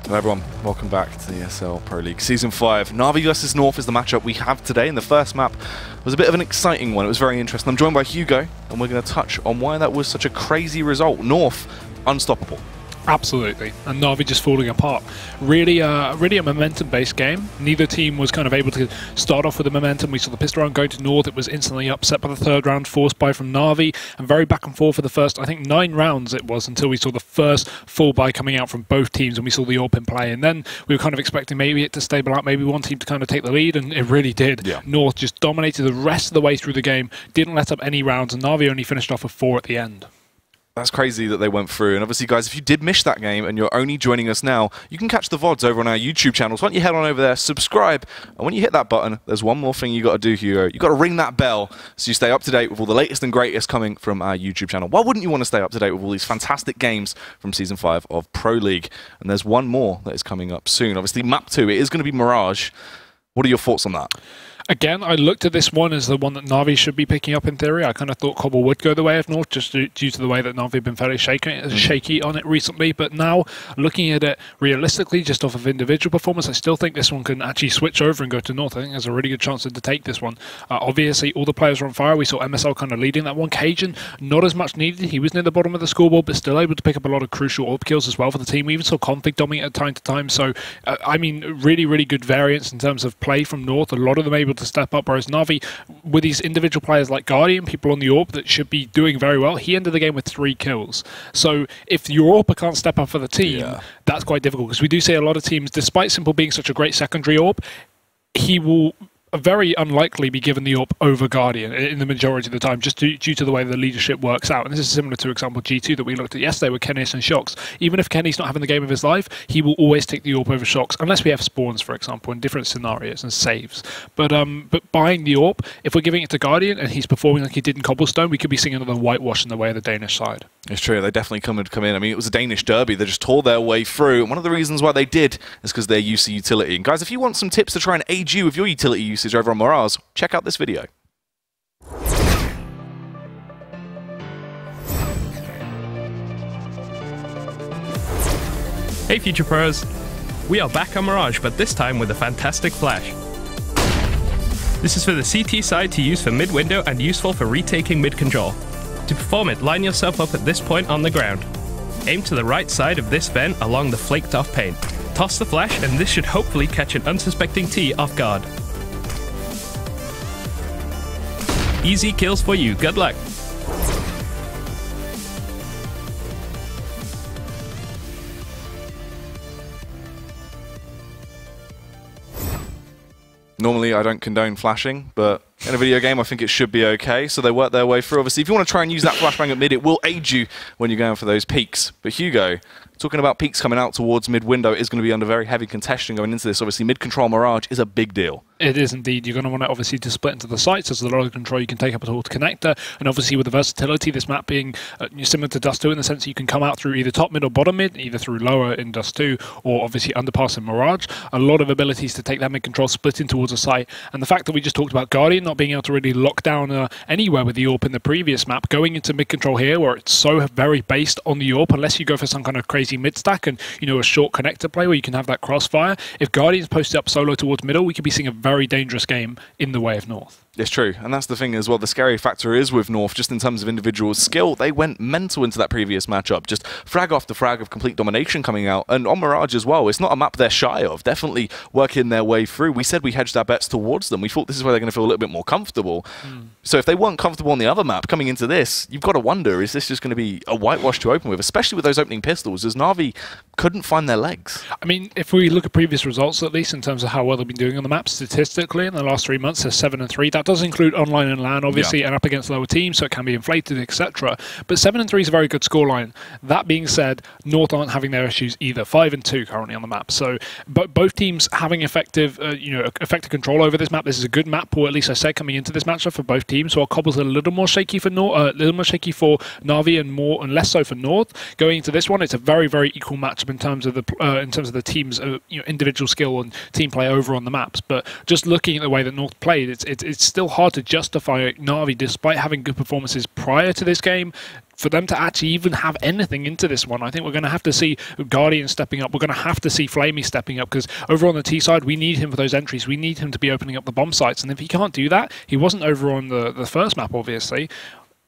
Hello everyone, welcome back to the ESL Pro League Season 5. Na'Vi versus North is the matchup we have today, and the first map was a bit of an exciting one. It was very interesting. I'm joined by Hugo, and we're going to touch on why that was such a crazy result. North, unstoppable. Absolutely, and Na'Vi just falling apart. Really a momentum-based game. Neither team was kind of able to start off with the momentum. We saw the pistol round going to North. It was instantly upset by the third round, forced buy from Na'Vi, and very back and forth for the first, I think, 9 rounds it was, until we saw the first full buy coming out from both teams, and we saw the AWP in play. And then we were kind of expecting maybe it to stable out, maybe one team to kind of take the lead, and it really did. Yeah. North just dominated the rest of the way through the game, didn't let up any rounds, and Na'Vi only finished off with 4 at the end. That's crazy that they went through. And obviously, guys, if you did miss that game and you're only joining us now, you can catch the VODs over on our YouTube channels. Why don't you head on over there, subscribe, and when you hit that button, there's one more thing you got to do, Hugo. You got to ring that bell so you stay up to date with all the latest and greatest coming from our YouTube channel. Why wouldn't you want to stay up to date with all these fantastic games from Season 5 of Pro League? And there's one more that is coming up soon. Obviously, Map 2, it is going to be Mirage. What are your thoughts on that? Again, I looked at this one as the one that Na'Vi should be picking up in theory. I kind of thought Cobble would go the way of North, just due to the way that Na'Vi have been fairly shaky on it recently. But now, looking at it realistically, just off of individual performance, I still think this one can actually switch over and go to North. I think there's a really good chance to take this one. Obviously, all the players are on fire. We saw MSL kind of leading that one. Cajun, not as much needed. He was near the bottom of the scoreboard, but still able to pick up a lot of crucial AWP kills as well for the team. We even saw Config dominate at time to time. So, I mean, really good variance in terms of play from North. A lot of them able to step up, whereas Na'Vi, with these individual players like Guardian, people on the AWP that should be doing very well, he ended the game with 3 kills. So if your AWPer can't step up for the team, that's quite difficult, because we do see a lot of teams, despite Simple being such a great secondary AWP, he will very unlikely be given the AWP over Guardian in the majority of the time, just due to the way the leadership works out. And this is similar to, example, G2 that we looked at yesterday with Kennis and Shox. Even if Kenny's not having the game of his life, he will always take the AWP over Shox, unless we have spawns, for example, in different scenarios, and saves. But buying the AWP, if we're giving it to Guardian and he's performing like he did in Cobblestone, we could be seeing another whitewash in the way of the Danish side. It's true, they definitely come in. I mean, it was a Danish derby. They just tore their way through. And one of the reasons why they did is because they're UC utility. And guys, if you want some tips to try and aid you with your utility usage over on Mirage, check out this video. Hey Future Pros! We are back on Mirage, but this time with a fantastic flash. This is for the CT side to use for mid-window and useful for retaking mid-control. To perform it, line yourself up at this point on the ground. Aim to the right side of this vent along the flaked off paint. Toss the flash, and this should hopefully catch an unsuspecting T off guard. Easy kills for you, good luck! Normally, I don't condone flashing, but in a video game, I think it should be okay. So they work their way through. Obviously, if you want to try and use that flashbang at mid, it will aid you when you're going for those peaks. But Hugo, talking about peaks coming out towards mid-window, is going to be under very heavy contention going into this. Obviously, mid-control Mirage is a big deal. It is indeed. You're going to want to obviously to split into the sites. There's a lot of control you can take up towards connector, and obviously with the versatility, this map being similar to Dust 2 in the sense that you can come out through either top mid or bottom mid, either through lower in Dust 2 or obviously underpass in Mirage. A lot of abilities to take that mid control, split in towards a site, and the fact that we just talked about Guardian not being able to really lock down anywhere with the AWP in the previous map, going into mid control here where it's so very based on the AWP, unless you go for some kind of crazy mid stack and a short connector play where you can have that crossfire. If Guardian's posted up solo towards middle, we could be seeing a very dangerous game in the way of North. It's true, and that's the thing as well. The scary factor is with North, just in terms of individual skill, they went mental into that previous matchup. Just frag after frag of complete domination coming out. And on Mirage as well, it's not a map they're shy of. Definitely working their way through. We said we hedged our bets towards them. We thought this is where they're going to feel a little bit more comfortable. So if they weren't comfortable on the other map coming into this, you've got to wonder, is this just going to be a whitewash to open with, especially with those opening pistols, as Na'Vi couldn't find their legs. I mean, if we look at previous results, at least in terms of how well they've been doing on the map statistically in the last 3 months, they're 7-3. That does include online and LAN, obviously, and up against lower teams, so it can be inflated, etc. But 7-3 is a very good scoreline. That being said, North aren't having their issues either. 5-2 currently on the map. So, but both teams having effective control over this map. This is a good map, or at least I said coming into this matchup for both teams. So our Cobble's a little more shaky for Na'Vi and less so for North. Going into this one, it's a very equal matchup in terms of the team's individual skill and team play over on the maps. But just looking at the way that North played, it's still hard to justify Na'Vi, despite having good performances prior to this game, for them to actually even have anything into this one, I think we're going to have to see Guardian stepping up. We're going to have to see Flamey stepping up, because over on the T side, we need him for those entries. We need him to be opening up the bomb sites. And if he can't do that, he wasn't over on the first map, obviously.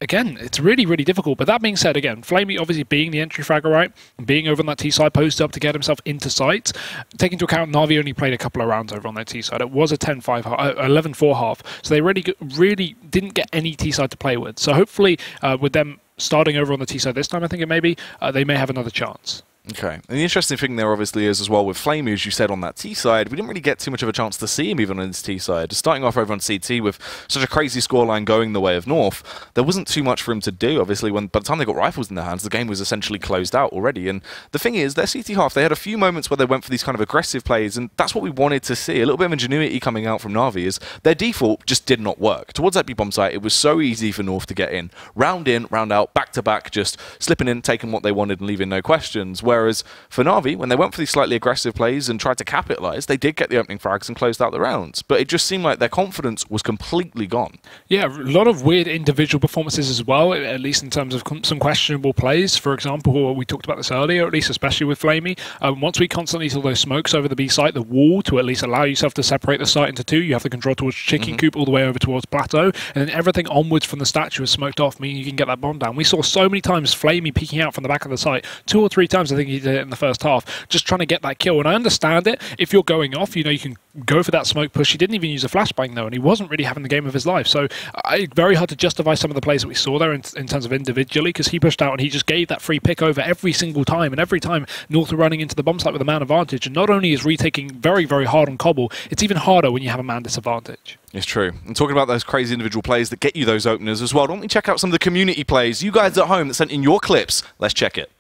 Again, it's really, really difficult. But that being said, again, Flamey obviously being the entry fragger, right? Being over on that T side, posted up to get himself into sight. Taking into account, Na'Vi only played a couple of rounds over on their T side. It was a 10-5, 11-4 half. So they really didn't get any T side to play with. So hopefully, with them starting over on the T side this time, I think it may be, they may have another chance. Okay. And the interesting thing there obviously is as well with Flamey, as you said, on that T side, we didn't really get too much of a chance to see him even on his T side. Starting off over on CT with such a crazy scoreline going the way of North, there wasn't too much for him to do. Obviously, by the time they got rifles in their hands, the game was essentially closed out already. And the thing is, their CT half, they had a few moments where they went for these kind of aggressive plays, and that's what we wanted to see. A little bit of ingenuity coming out from Na'Vi is their default just did not work. Towards that B-bomb site, it was so easy for North to get in, round out, back to back, just slipping in, taking what they wanted and leaving no questions. Whereas for Na'Vi, when they went for these slightly aggressive plays and tried to capitalize, they did get the opening frags and closed out the rounds. But it just seemed like their confidence was completely gone. Yeah, a lot of weird individual performances as well, at least in terms of some questionable plays. For example, we talked about this earlier, at least especially with Flamey. Once we constantly saw those smokes over the B site, the wall, to at least allow yourself to separate the site into two, you have the control towards Chicken Coop all the way over towards Plateau, and then everything onwards from the statue is smoked off, meaning you can get that bomb down. We saw so many times Flamey peeking out from the back of the site, 2 or 3 times I think he did it in the first half, just trying to get that kill. And I understand it. If you're going off, you know, you can go for that smoke push. He didn't even use a flashbang though, and he wasn't really having the game of his life. So very hard to justify some of the plays that we saw there in terms of individually, because he pushed out and he just gave that free pick over every single time, and every time North were running into the bomb site with a man advantage. And not only is retaking very, very hard on Cobble, it's even harder when you have a man disadvantage. It's true. And talking about those crazy individual plays that get you those openers as well, don't we check out some of the community plays? You guys at home that sent in your clips, let's check it.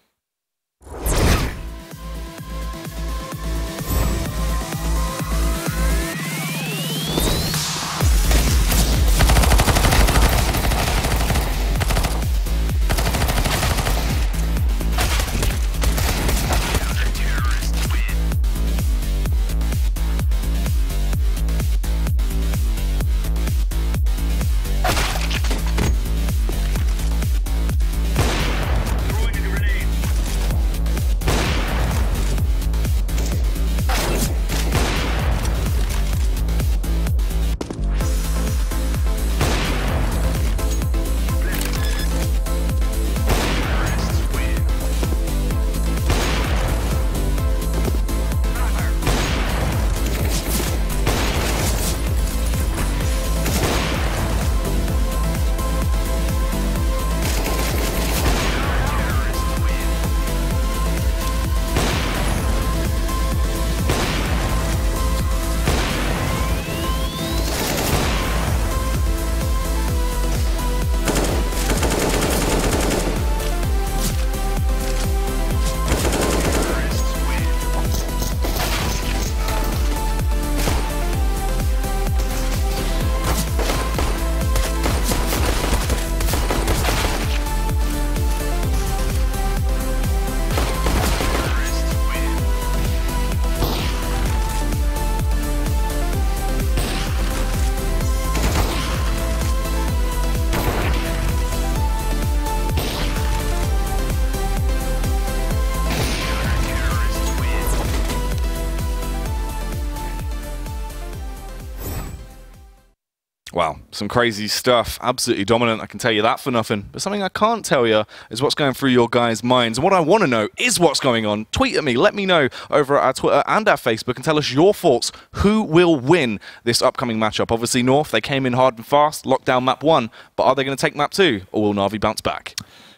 Wow, some crazy stuff. Absolutely dominant, I can tell you that for nothing. But something I can't tell you is what's going through your guys' minds. And what I want to know is what's going on. Tweet at me, let me know over at our Twitter and our Facebook, and tell us your thoughts. Who will win this upcoming matchup? Obviously, North, they came in hard and fast, locked down map 1, but are they going to take map 2, or will Na'Vi bounce back?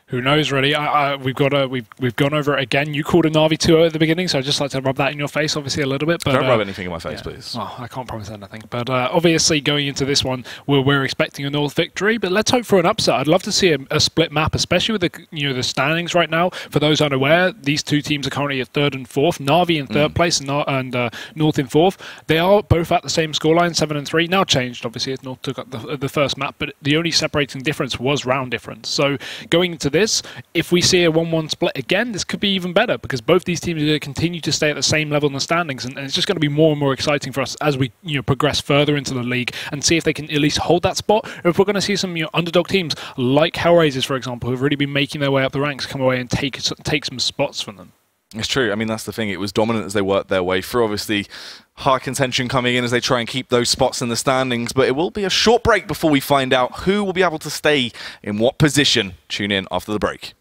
Who knows, really? We've gone over it again. You called a Na'Vi 2 at the beginning, so I'd just like to rub that in your face, obviously, a little bit. But, don't rub anything in my face, please. Well, I can't promise anything. But obviously, going into this one, we're expecting a North victory. But let's hope for an upset. I'd love to see a split map, especially with the standings right now. For those unaware, these two teams are currently at 3rd and 4th. Na'Vi in 3rd place and North in 4th. They are both at the same scoreline, 7 and 3. Now changed, obviously, as North took up the first map. But the only separating difference was round difference. So going into this, this, if we see a 1-1 split again, this could be even better because both these teams are going to continue to stay at the same level in the standings, and it's just going to be more and more exciting for us as we progress further into the league and see if they can at least hold that spot, or if we're going to see some underdog teams like Hellraisers, for example, who've really been making their way up the ranks, come away and take some spots from them. It's true. I mean, that's the thing. It was dominant as they worked their way through. Obviously, high contention coming in as they try and keep those spots in the standings. But it will be a short break before we find out who will be able to stay in what position. Tune in after the break.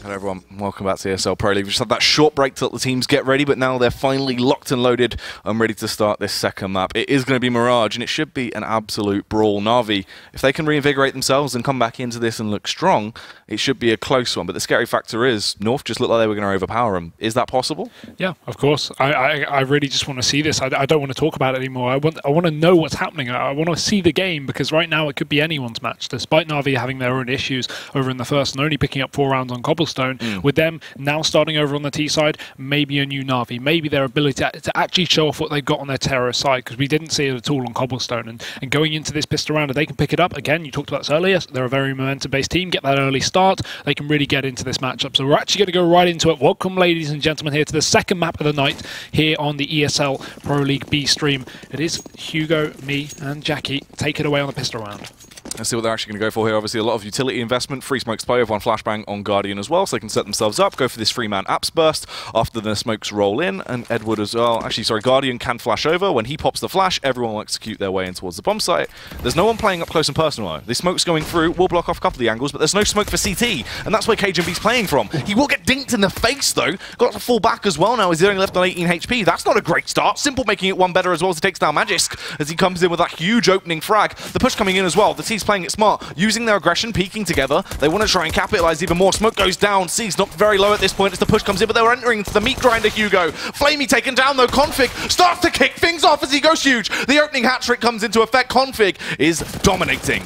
Hello everyone, welcome back to ESL Pro League. We just had that short break to let the teams get ready, but now they're finally locked and loaded and ready to start this second map. It is going to be Mirage, and it should be an absolute brawl. Na'Vi, if they can reinvigorate themselves and come back into this and look strong, it should be a close one. But the scary factor is, North just looked like they were going to overpower them. Is that possible? Yeah, of course. I really just want to see this. I don't want to talk about it anymore. I want to know what's happening. I want to see the game, because right now it could be anyone's match, despite Na'Vi having their own issues over in the first and only picking up 4 rounds on Cobblestone. With them now starting over on the T side, maybe a new Na'Vi, maybe their ability to actually show off what they've got on their Terror side, because we didn't see it at all on Cobblestone. And going into this pistol round, if they can pick it up, again, you talked about this earlier, they're a very momentum-based team, get that early start, they can really get into this matchup. So we're actually going to go right into it. Welcome, ladies and gentlemen, here to the second map of the night here on the ESL Pro League B stream. It is Hugo, me, and Jackie. Take it away on the pistol round. Let's see what they're actually going to go for here. Obviously, a lot of utility investment. Free smoke spy over one flashbang on Guardian as well, so they can set themselves up. Go for this 3-man apps burst after the smokes roll in. And Edward as well. Actually, sorry, Guardian can flash over. When he pops the flash, everyone will execute their way in towards the bomb site. There's no one playing up close and personal, though. The smoke's going through. Will block off a couple of the angles, but there's no smoke for CT. And that's where KGB's playing from. He will get dinked in the face, though. Got to fall back as well now. He's only left on 18 HP. That's not a great start. Simple making it one better as well as he takes down Magisk as he comes in with that huge opening frag. The push coming in as well. The T's playing it smart. Using their aggression, peeking together. They want to try and capitalize even more. Smoke goes down. C's knocked very low at this point as the push comes in, but they're entering into the meat grinder, Hugo. Flamey taken down, though. Config starts to kick things off as he goes huge. The opening hat trick comes into effect. Config is dominating.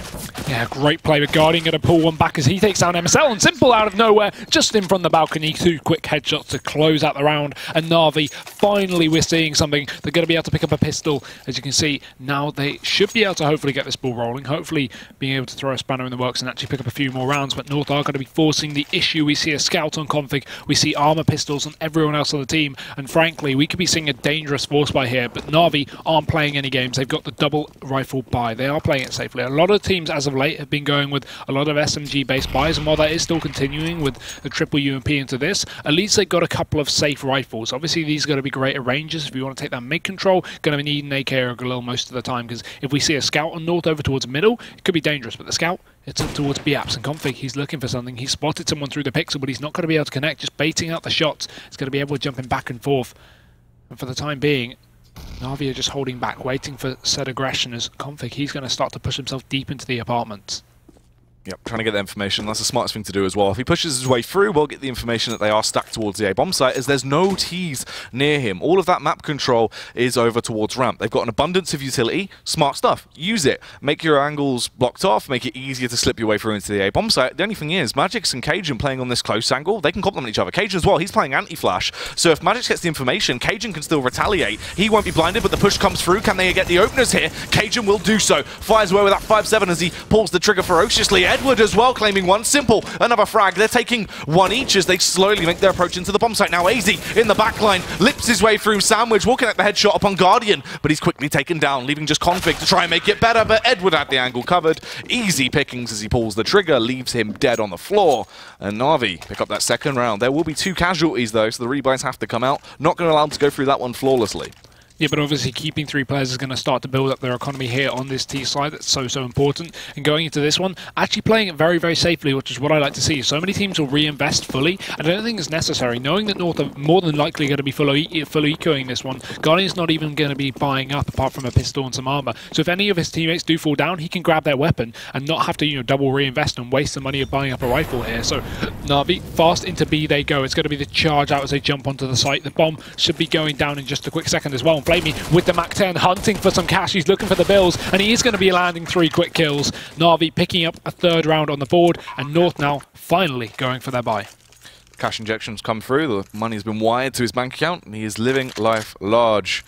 Yeah, great play with Guardian, going to pull one back as he takes down MSL, and Simple out of nowhere, just in front of the balcony. 2 quick headshots to close out the round, and Na'Vi, finally we're seeing something. They're going to be able to pick up a pistol. As you can see, now they should be able to hopefully get this ball rolling, hopefully being able to throw a spanner in the works and actually pick up a few more rounds, but North are going to be forcing the issue. We see a scout on Config, we see armor pistols on everyone else on the team, and frankly, we could be seeing a dangerous force by here, but Na'Vi aren't playing any games. They've got the double rifle buy. They are playing it safely. A lot of teams, as of late, have been going with a lot of SMG-based buys, and while that is still continuing with the triple UMP into this, at least they've got a couple of safe rifles. Obviously, these are going to be great at ranges. If you want to take that mid control, going to need an AK or a Galil most of the time, because if we see a scout on North over towards middle, it could be be dangerous, but the scout, it's up towards BAPS and Config. He's looking for something. He spotted someone through the pixel, but he's not going to be able to connect, just baiting out the shots. He's going to be able to jump in back and forth. And for the time being, Na'Vi are just holding back, waiting for said aggression as Config. He's going to start to push himself deep into the apartments. Yep, trying to get the information. That's the smartest thing to do as well. If he pushes his way through, we'll get the information that they are stacked towards the A bomb site, as there's no T's near him. All of that map control is over towards ramp. They've got an abundance of utility. Smart stuff. Use it. Make your angles blocked off. Make it easier to slip your way through into the A bomb site. The only thing is, Magix and Cajun playing on this close angle, they can complement each other. Cajun as well, he's playing anti-flash. So if Magix gets the information, Cajun can still retaliate. He won't be blinded, but the push comes through. Can they get the openers here? Cajun will do so. Fires away with that 5-7 as he pulls the trigger ferociously. Edward as well, claiming one. Simple, another frag. They're taking one each as they slowly make their approach into the bomb site. Now AZ in the backline, lips his way through Sandwich, will connect the headshot upon Guardian, but he's quickly taken down, leaving just Config to try and make it better, but Edward had the angle covered. Easy pickings as he pulls the trigger, leaves him dead on the floor, and Na'Vi pick up that second round. There will be 2 casualties though, so the rebuys have to come out. Not going to allow them to go through that one flawlessly. Yeah, but obviously keeping 3 players is going to start to build up their economy here on this T side. That's so important. And going into this one, actually playing it very safely, which is what I like to see. So many teams will reinvest fully, and I don't think it's necessary. Knowing that North are more than likely going to be full ecoing this one, Guardian's not even going to be buying up apart from a pistol and some armor. So if any of his teammates do fall down, he can grab their weapon and not have to, double reinvest and waste the money of buying up a rifle here. So Na'Vi, fast into B they go. It's going to be the charge out as they jump onto the site. The bomb should be going down in just a quick second as well. And Flamey with the Mac 10 hunting for some cash. He's looking for the bills, and he is going to be landing 3 quick kills. Na'Vi picking up a 3rd round on the board, and North now finally going for their buy. Cash injections come through. The money's been wired to his bank account, and he is living life large.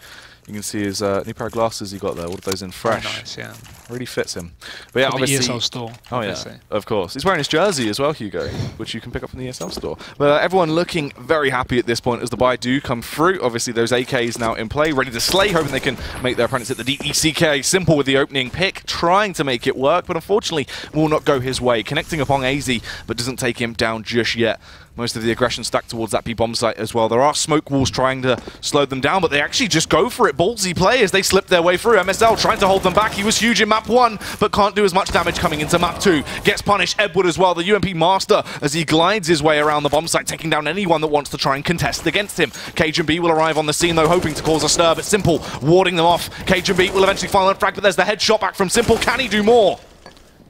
You can see his new pair of glasses he got there, all of those in fresh. Very nice, yeah. Really fits him. But yeah, from obviously, the ESL store. Oh obviously. Yeah, of course. He's wearing his jersey as well, Hugo, which you can pick up from the ESL store. But everyone looking very happy at this point as the buy do come through. Obviously, those AKs now in play, ready to slay, hoping they can make their opponents at the DECK. Simple with the opening pick, trying to make it work, but unfortunately will not go his way. Connecting upon AZ, but doesn't take him down just yet. Most of the aggression stacked towards that B bomb site as well. There are smoke walls trying to slow them down, but they actually just go for it. Ballsy play as they slip their way through. MSL trying to hold them back. He was huge in map 1, but can't do as much damage coming into map 2. Gets punished. Edward as well, the UMP master, as he glides his way around the bomb site, taking down anyone that wants to try and contest against him. Cajun B will arrive on the scene though, hoping to cause a stir, but Simple warding them off. Cajun B will eventually final frag, but there's the headshot back from Simple. Can he do more?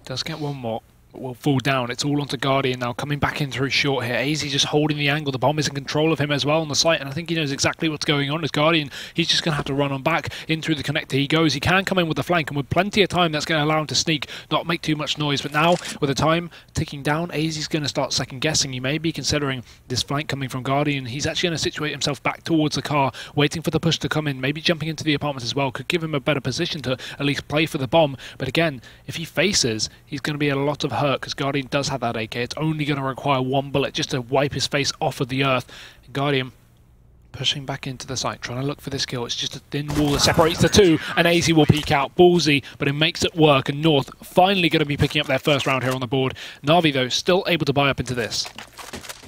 Does get one more. Will fall down. It's all onto Guardian now, coming back in through short here. AZ just holding the angle. The bomb is in control of him as well on the site, and I think he knows exactly what's going on. As Guardian, he's just going to have to run on back in through the connector. He goes. He can come in with the flank, and with plenty of time, that's going to allow him to sneak, not make too much noise. But now, with the time ticking down, AZ's going to start second guessing. He may be considering this flank coming from Guardian. He's actually going to situate himself back towards the car, waiting for the push to come in, maybe jumping into the apartments as well. Could give him a better position to at least play for the bomb. But again, if he faces, he's going to be a lot of hurt, because Guardian does have that AK. It's only going to require 1 bullet just to wipe his face off of the earth. And Guardian pushing back into the site, trying to look for this kill. It's just a thin wall that separates the two, and AZ will peek out. Ballsy, but it makes it work, and North finally going to be picking up their 1st round here on the board. Na'Vi, though, still able to buy up into this.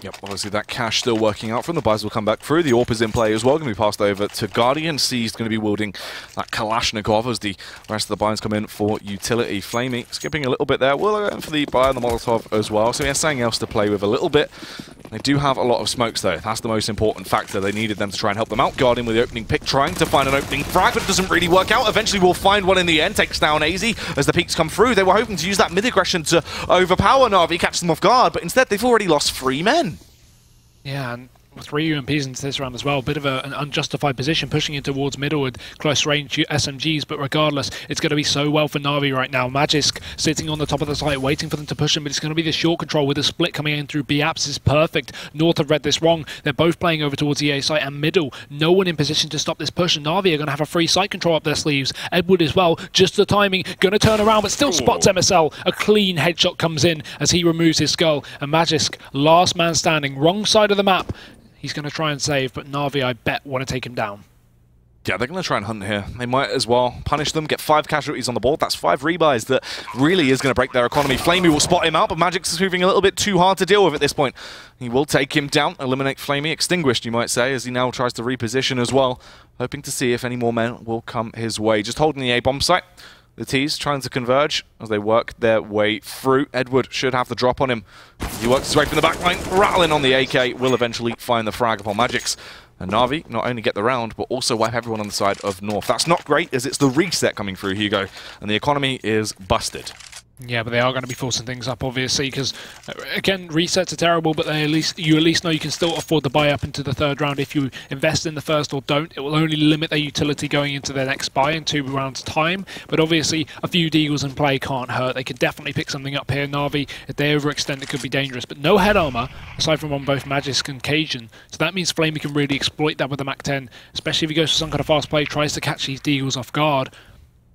Yep, obviously that cash still working out from the buys will come back through. The AWP is in play as well, going to be passed over to Guardian. C's going to be wielding that Kalashnikov as the rest of the buys come in for utility. Flamey skipping a little bit there. Will go in for the buy and the Molotov as well, so he has something else to play with a little bit. They do have a lot of smokes though. That's the most important factor. They needed them to try and help them out. Guardian with the opening pick, trying to find an opening frag, but it doesn't really work out. Eventually we'll find one in the end. Takes down AZ as the peaks come through. They were hoping to use that mid-aggression to overpower Na'Vi, catch them off guard, but instead they've already lost 3 men. Yeah, and 3 UMPs into this round as well. Bit of an unjustified position, pushing in towards middle with close range SMGs, but regardless, it's going to be so well for Na'Vi right now. Magisk sitting on the top of the site, waiting for them to push him, but it's going to be the short control with a split coming in through B-Apps is perfect. North have read this wrong. They're both playing over towards the A site and middle. No one in position to stop this push, and Na'Vi are going to have a free site control up their sleeves. Edward as well, just the timing, going to turn around, but still spots MSL. A clean headshot comes in as he removes his skull, and Magisk, last man standing, wrong side of the map. He's going to try and save, but Na'Vi, I bet, want to take him down. Yeah, they're going to try and hunt here. They might as well punish them, get 5 casualties on the board. That's 5 rebuys that really is going to break their economy. Flamey will spot him out, but Magix is moving a little bit too hard to deal with at this point. He will take him down, eliminate Flamey, extinguished, you might say, as he now tries to reposition as well, hoping to see if any more men will come his way. Just holding the A-bomb site. The T's trying to converge as they work their way through. Edward should have the drop on him. He works his way from the backline, rattling on the AK, will eventually find the frag upon Magix. And Na'Vi not only get the round, but also wipe everyone on the side of North. That's not great, as it's the reset coming through, Hugo, and the economy is busted. Yeah, but they are going to be forcing things up, obviously, because, again, resets are terrible, but you at least know you can still afford to buy up into the third round. If you invest in the first or don't, it will only limit their utility going into their next buy in 2 rounds' time. But obviously, a few deagles in play can't hurt. They could definitely pick something up here. Na'Vi, if they overextend, it could be dangerous. But no head armor, aside from on both Magisk and Cajun. So that means Flamey can really exploit that with the Mac-10, especially if he goes for some kind of fast play, tries to catch these deagles off guard.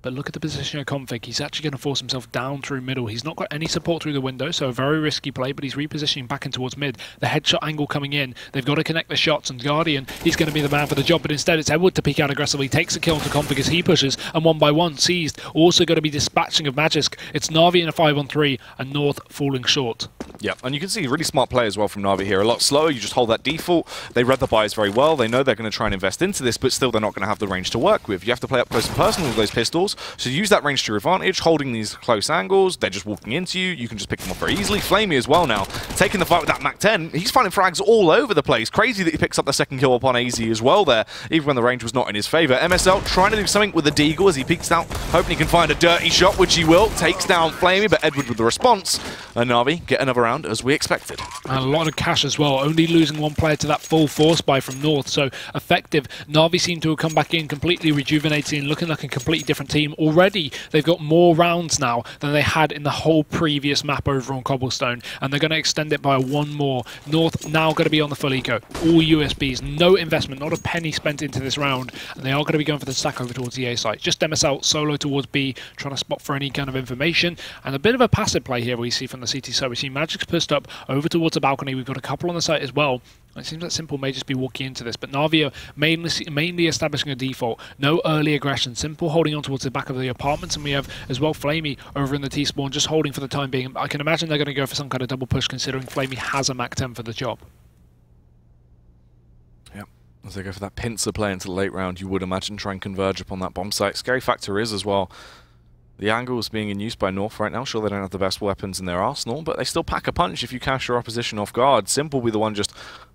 But look at the position of Config. He's actually going to force himself down through middle. He's not got any support through the window, so a very risky play, but he's repositioning back in towards mid. The headshot angle coming in. They've got to connect the shots, and Guardian, he's going to be the man for the job, but instead it's Edward to peek out aggressively, takes a kill into Config as he pushes, and 1 by 1 seized. Also going to be dispatching of Magisk. It's Na'Vi in a 5-on-3, and North falling short. Yeah, and you can see really smart play as well from Na'Vi here. A lot slower, you just hold that default. They read the buys very well. They know they're going to try and invest into this, but still they're not going to have the range to work with. You have to play up close and personal with those pistols, so use that range to your advantage, holding these close angles. They're just walking into you. You can just pick them off very easily. Flamey as well now, taking the fight with that Mac-10. He's finding frags all over the place. Crazy that he picks up the second kill upon AZ as well there, even when the range was not in his favor. MSL trying to do something with the deagle as he peeks out, hoping he can find a dirty shot, which he will. Takes down Flamey, but Edward with the response. And Na'Vi get another round as we expected. And a lot of cash as well, only losing 1 player to that full force buy from North, so effective. Na'Vi seem to have come back in completely rejuvenated and looking like a completely different team. Already, they've got more rounds now than they had in the whole previous map over on Cobblestone, and they're going to extend it by 1 more. North now going to be on the full eco, all USBs, no investment, not a penny spent into this round, and they are going to be going for the stack over towards the A site. Just MSL solo towards B, trying to spot for any kind of information, and a bit of a passive play here we see from the CT side. We see Magic's pushed up over towards the balcony. We've got a couple on the site as well. It seems like Simple may just be walking into this, but Na'Vi are mainly establishing a default. No early aggression. Simple holding on towards the back of the apartments, and we have as well Flamey over in the T-spawn, just holding for the time being. I can imagine they're going to go for some kind of double push, considering Flamey has a Mac-10 for the job. Yep. As they go for that pincer play into the late round, you would imagine try and converge upon that bomb site. Scary factor is as well, the angle is being in use by North right now. Sure, they don't have the best weapons in their arsenal, but they still pack a punch if you catch your opposition off guard. Simple will be the one just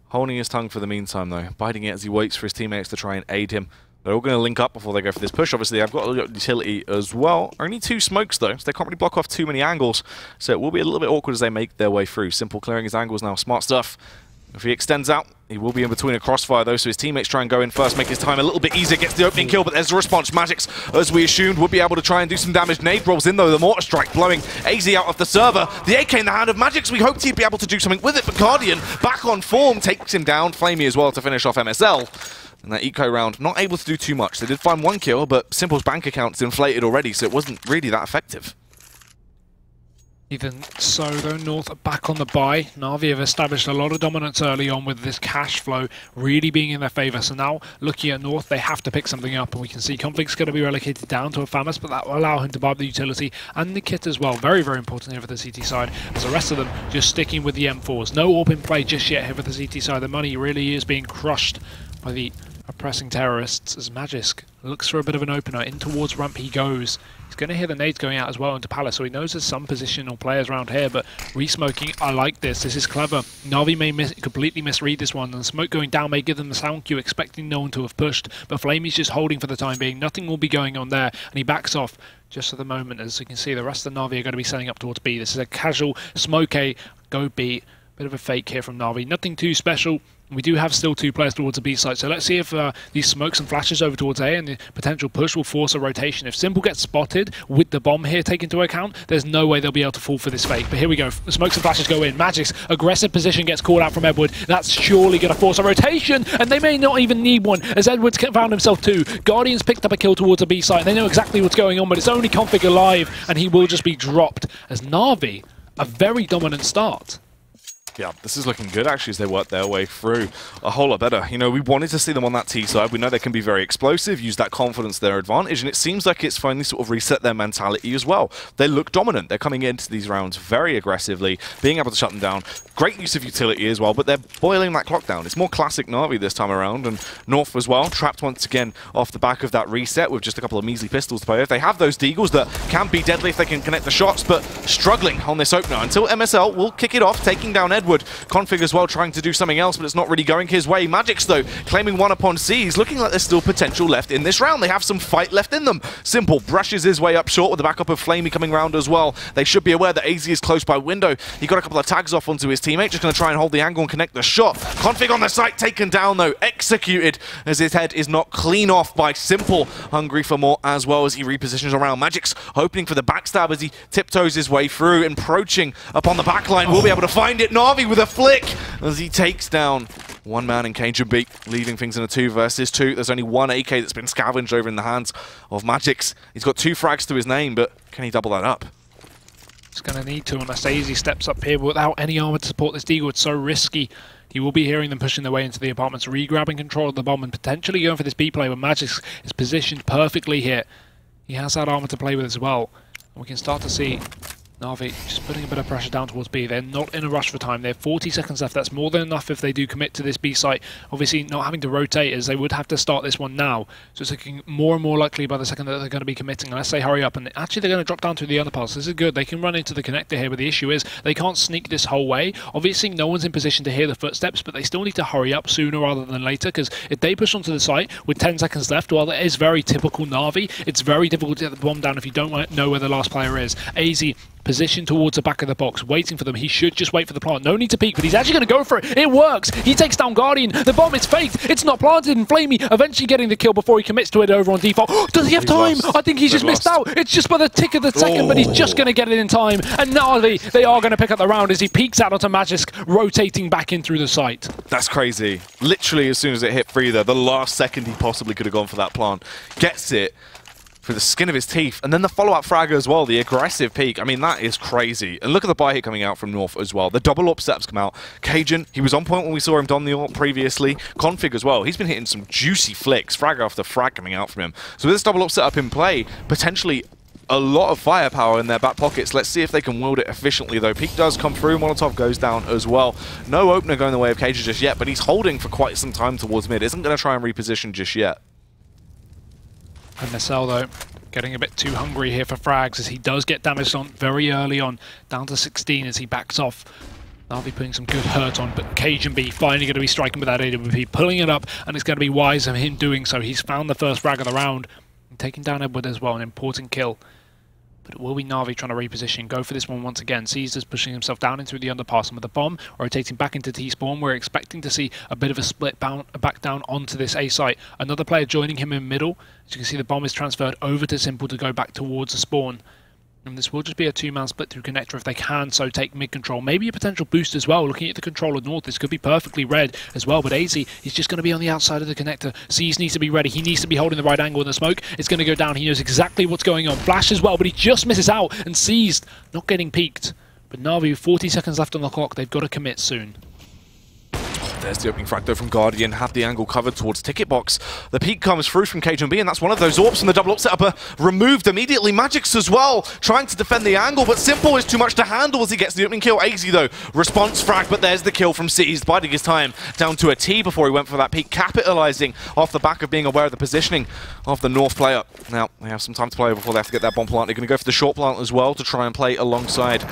holding his tongue for the meantime, though, biting it as he waits for his teammates to try and aid him. They're all going to link up before they go for this push. Obviously, I've got a little utility as well. Only 2 smokes, though, so they can't really block off too many angles. So it will be a little bit awkward as they make their way through. Simple clearing his angles now. Smart stuff. If he extends out, he will be in between a crossfire, though, so his teammates try and go in first, make his time a little bit easier, gets the opening kill, but there's a response. Magix, as we assumed, would be able to try and do some damage. Nade rolls in, though, the mortar strike blowing AZ out of the server. The AK in the hand of Magix, we hoped he'd be able to do something with it, but Guardian, back on form, takes him down. Flamey as well to finish off MSL. And that eco round, not able to do too much. They did find 1 kill, but Simple's bank account's inflated already, so it wasn't really that effective. Even so, though, North are back on the buy. Na'Vi have established a lot of dominance early on with this cash flow really being in their favour. So now, looking at North, they have to pick something up. And we can see Config's going to be relocated down to a Famas, but that will allow him to buy the utility and the kit as well. Very, very important here for the CT side, as the rest of them just sticking with the M4s. No AWP in play just yet here for the CT side. The money really is being crushed by the oppressing terrorists as Magisk looks for a bit of an opener. In towards ramp he goes. He's going to hear the nades going out as well into Palace, so he knows there's some positional players around here, but re-smoking, I like this. This is clever. Na'Vi may completely misread this one, and the smoke going down may give them the sound cue, expecting no one to have pushed, but Flamey's just holding for the time being. Nothing will be going on there, and he backs off just for the moment. As you can see, the rest of the Na'Vi are going to be setting up towards B. This is a casual smoke A, go B. Bit of a fake here from Na'Vi. Nothing too special. We do have still 2 players towards the B site, so let's see if these smokes and flashes over towards A and the potential push will force a rotation. If Simple gets spotted with the bomb here taken into account, there's no way they'll be able to fall for this fake. But here we go. The smokes and flashes go in. Magic's aggressive position gets called out from Edward. That's surely going to force a rotation, and they may not even need one, as Edward's found himself 2. Guardian's picked up a kill towards the B site. They know exactly what's going on, but it's only Config alive, and he will just be dropped as Na'Vi, a very dominant start. Yeah, this is looking good, actually, as they work their way through a whole lot better. You know, we wanted to see them on that T side. We know they can be very explosive, use that confidence to their advantage, and it seems like it's finally sort of reset their mentality as well. They look dominant. They're coming into these rounds very aggressively, being able to shut them down. Great use of utility as well, but they're boiling that clock down. It's more classic Na'Vi this time around, and North as well, trapped once again off the back of that reset with just a couple of measly pistols to play with. They have those deagles that can be deadly if they can connect the shots, but struggling on this opener until MSL will kick it off, taking down Edward. Config as well, trying to do something else, but it's not really going his way. Magix, though, claiming one upon C's, looking like there's still potential left in this round. They have some fight left in them. Simple brushes his way up short with the backup of Flamey coming round as well. They should be aware that AZ is close by window. He got a couple of tags off onto his teammate, just going to try and hold the angle and connect the shot. Config on the site, taken down, though, executed as his head is knocked clean off by Simple. Hungry for more as well as he repositions around. Magix hoping for the backstab as he tiptoes his way through, encroaching upon the backline. We'll be able to find it. Na'Vi with a flick as he takes down one man in Cajun B, leaving things in a 2 versus 2. There's only one AK that's been scavenged over in the hands of Magix. He's got 2 frags to his name, but can he double that up? He's going to need to, unless AZ steps up here without any armor to support this deagle. It's so risky. You will be hearing them pushing their way into the apartments, re-grabbing control of the bomb and potentially going for this B play, but Magix is positioned perfectly here. He has that armor to play with as well. And we can start to see Na'Vi just putting a bit of pressure down towards B. They're not in a rush for time. They have 40 seconds left. That's more than enough if they do commit to this B site. Obviously, not having to rotate as they would have to start this one now. So it's looking more and more likely by the second that they're going to be committing, unless they hurry up. And actually, they're going to drop down through the underpass. This is good. They can run into the connector here, but the issue is they can't sneak this whole way. Obviously, no one's in position to hear the footsteps, but they still need to hurry up sooner rather than later, because if they push onto the site with 10 seconds left, well, that is very typical Na'Vi. It's very difficult to get the bomb down if you don't know where the last player is. AZ positioned towards the back of the box, waiting for them. He should just wait for the plant. No need to peek, but he's actually going to go for it. It works. He takes down Guardian. The bomb is faked. It's not planted, and Flamey eventually getting the kill before he commits to it over on default. Does he have time? I think he's just missed out. It's just by the tick of the second, but he's just going to get it in time. And Na'Vi, they are going to pick up the round as he peeks out onto Magisk, rotating back in through the site. That's crazy. Literally, as soon as it hit free there, the last second he possibly could have gone for that plant. Gets it through the skin of his teeth, and then the follow-up frag as well, the aggressive peak. I mean, that is crazy. And look at the buy hit coming out from North as well. The double AWP setups come out. Cajun, he was on point when we saw him don the AWP previously. Config as well. He's been hitting some juicy flicks, frag after frag coming out from him. So with this double AWP setup in play, potentially a lot of firepower in their back pockets. Let's see if they can wield it efficiently, though. Peak does come through. Molotov goes down as well. No opener going the way of Cajun just yet, but he's holding for quite some time towards mid. Isn't going to try and reposition just yet. MSL, though, getting a bit too hungry here for frags as he does get damaged on very early on, down to 16 as he backs off. Na'Vi putting some good hurt on, but Cajun B finally going to be striking with that AWP, pulling it up, and it's going to be wise of him doing so. He's found the first frag of the round, and taking down Edward as well, an important kill. But it will be Na'Vi trying to reposition, go for this one once again. Caesar's pushing himself down into the underpass, and with the bomb rotating back into T-spawn, we're expecting to see a bit of a split back down onto this A site. Another player joining him in middle. As you can see, the bomb is transferred over to Simple to go back towards the spawn. And this will just be a 2-man split through connector if they can, so take mid-control. Maybe a potential boost as well. Looking at the control of North, this could be perfectly red as well, but AZ, he's just going to be on the outside of the connector. C's needs to be ready. He needs to be holding the right angle in the smoke. It's going to go down. He knows exactly what's going on. Flash as well, but he just misses out, and C's not getting peaked. But Na'Vi, with 40 seconds left on the clock, they've got to commit soon. There's the opening frag though from Guardian, have the angle covered towards Ticket Box. The peek comes through from Cajun B, and that's one of those AWPs, and the double AWP setup removed immediately. Magix as well, trying to defend the angle, but Simple is too much to handle as he gets the opening kill. AZ though, response frag, but there's the kill from Seized, biding his time down to a T before he went for that peek, capitalizing off the back of being aware of the positioning of the North player. Now, they have some time to play before they have to get that bomb plant. They're going to go for the short plant as well to try and play alongside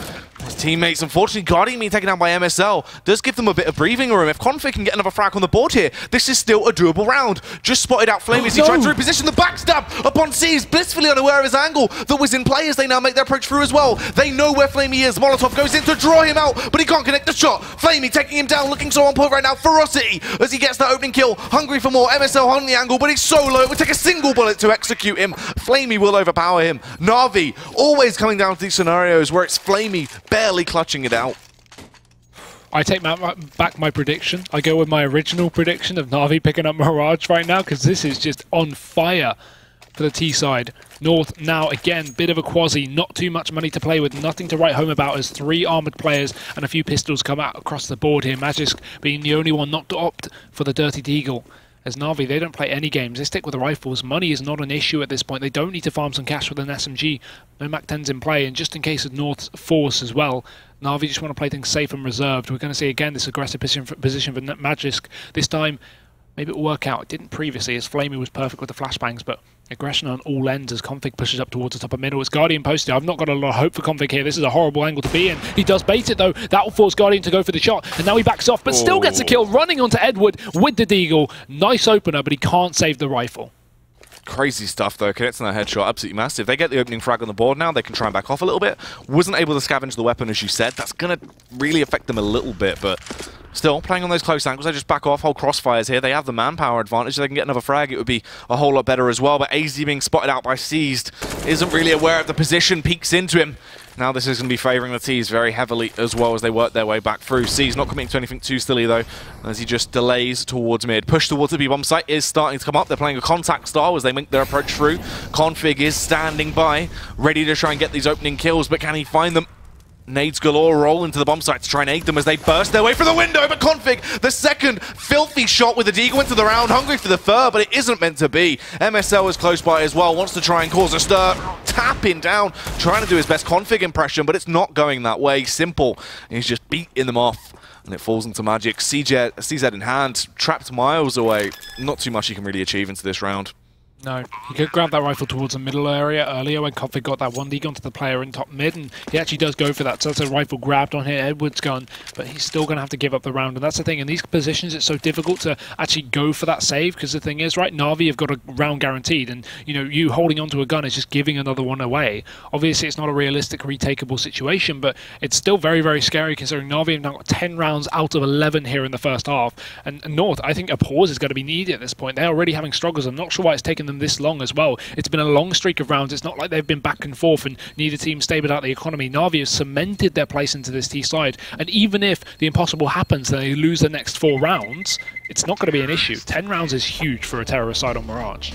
his teammates. Unfortunately, Guardian being taken down by MSL does give them a bit of breathing room. If Config can get another frag on the board here, this is still a doable round. Just spotted out Flame as he tried to reposition the backstab upon C's, blissfully unaware of his angle that was in play as they now make their approach through as well. They know where Flamey is. Molotov goes in to draw him out, but he can't connect the shot. Flamey taking him down, looking so on point right now. Ferocity as he gets that opening kill. Hungry for more. MSL on the angle, but he's so low. It would take a single bullet to execute him. Flamey will overpower him. Na'Vi always coming down to these scenarios where it's Flamey barely clutching it out. I take back my prediction. I go with my original prediction of Na'Vi picking up Mirage right now, because this is just on fire. for the T side. North now, again, bit of a quasi, not too much money to play with, nothing to write home about as 3 armoured players and a few pistols come out across the board here. Magisk being the only one not to opt for the Dirty Deagle. As Na'Vi, they don't play any games. They stick with the rifles. Money is not an issue at this point. They don't need to farm some cash with an SMG. No MAC-10s in play, and just in case of North's force as well, Na'Vi just want to play things safe and reserved. We're going to see again this aggressive position for Magisk. This time, maybe it'll work out. It didn't previously, as Flamey was perfect with the flashbangs, but aggression on all ends as Config pushes up towards the top of middle. It's Guardian posted. I've not got a lot of hope for Config here. This is a horrible angle to be in. He does bait it though. That will force Guardian to go for the shot. And now he backs off, but still gets a kill, running onto Edward with the Deagle. Nice opener, but he can't save the rifle. Crazy stuff though, connecting that headshot, absolutely massive. They get the opening frag on the board now, they can try and back off a little bit. Wasn't able to scavenge the weapon as you said, that's going to really affect them a little bit, but still, playing on those close angles, they just back off, hold crossfires here. They have the manpower advantage, they can get another frag, it would be a whole lot better as well, but AZ being spotted out by Seized isn't really aware of the position, peeks into him. Now this is going to be favouring the T's very heavily as well as they work their way back through. C's not committing to anything too silly though, as he just delays towards mid. Push towards the B-bomb site is starting to come up. They're playing a contact style as they make their approach through. Config is standing by, ready to try and get these opening kills, but can he find them? Nades galore roll into the bomb site to try and aid them as they burst their way through the window, but Config, the second filthy shot with the Deagle into the round, hungry for the third, but it isn't meant to be. MSL is close by as well, wants to try and cause a stir, tapping down, trying to do his best Config impression, but it's not going that way. Simple, he's just beating them off, and it falls into Magic. CZ in hand, trapped miles away, not too much he can really achieve into this round. No, he could grab that rifle towards the middle area earlier when Config got that 1D onto the player in top mid, and he actually does go for that. So that's a rifle grabbed on here, Edward's gun, but he's still going to have to give up the round, and that's the thing. In these positions, it's so difficult to actually go for that save, because the thing is, right, Na'Vi have got a round guaranteed, and you know, you holding onto a gun is just giving another one away. Obviously, it's not a realistic, retakeable situation, but it's still very, very scary considering Na'Vi have now got 10 rounds out of 11 here in the first half, and North, I think a pause is going to be needed at this point. They're already having struggles. I'm not sure why it's taken them this long as well. It's been a long streak of rounds. It's not like they've been back and forth and neither team stable out the economy. Na'Vi has cemented their place into this T side, and even if the impossible happens and they lose the next 4 rounds, it's not going to be an issue. 10 rounds is huge for a terrorist side on Mirage.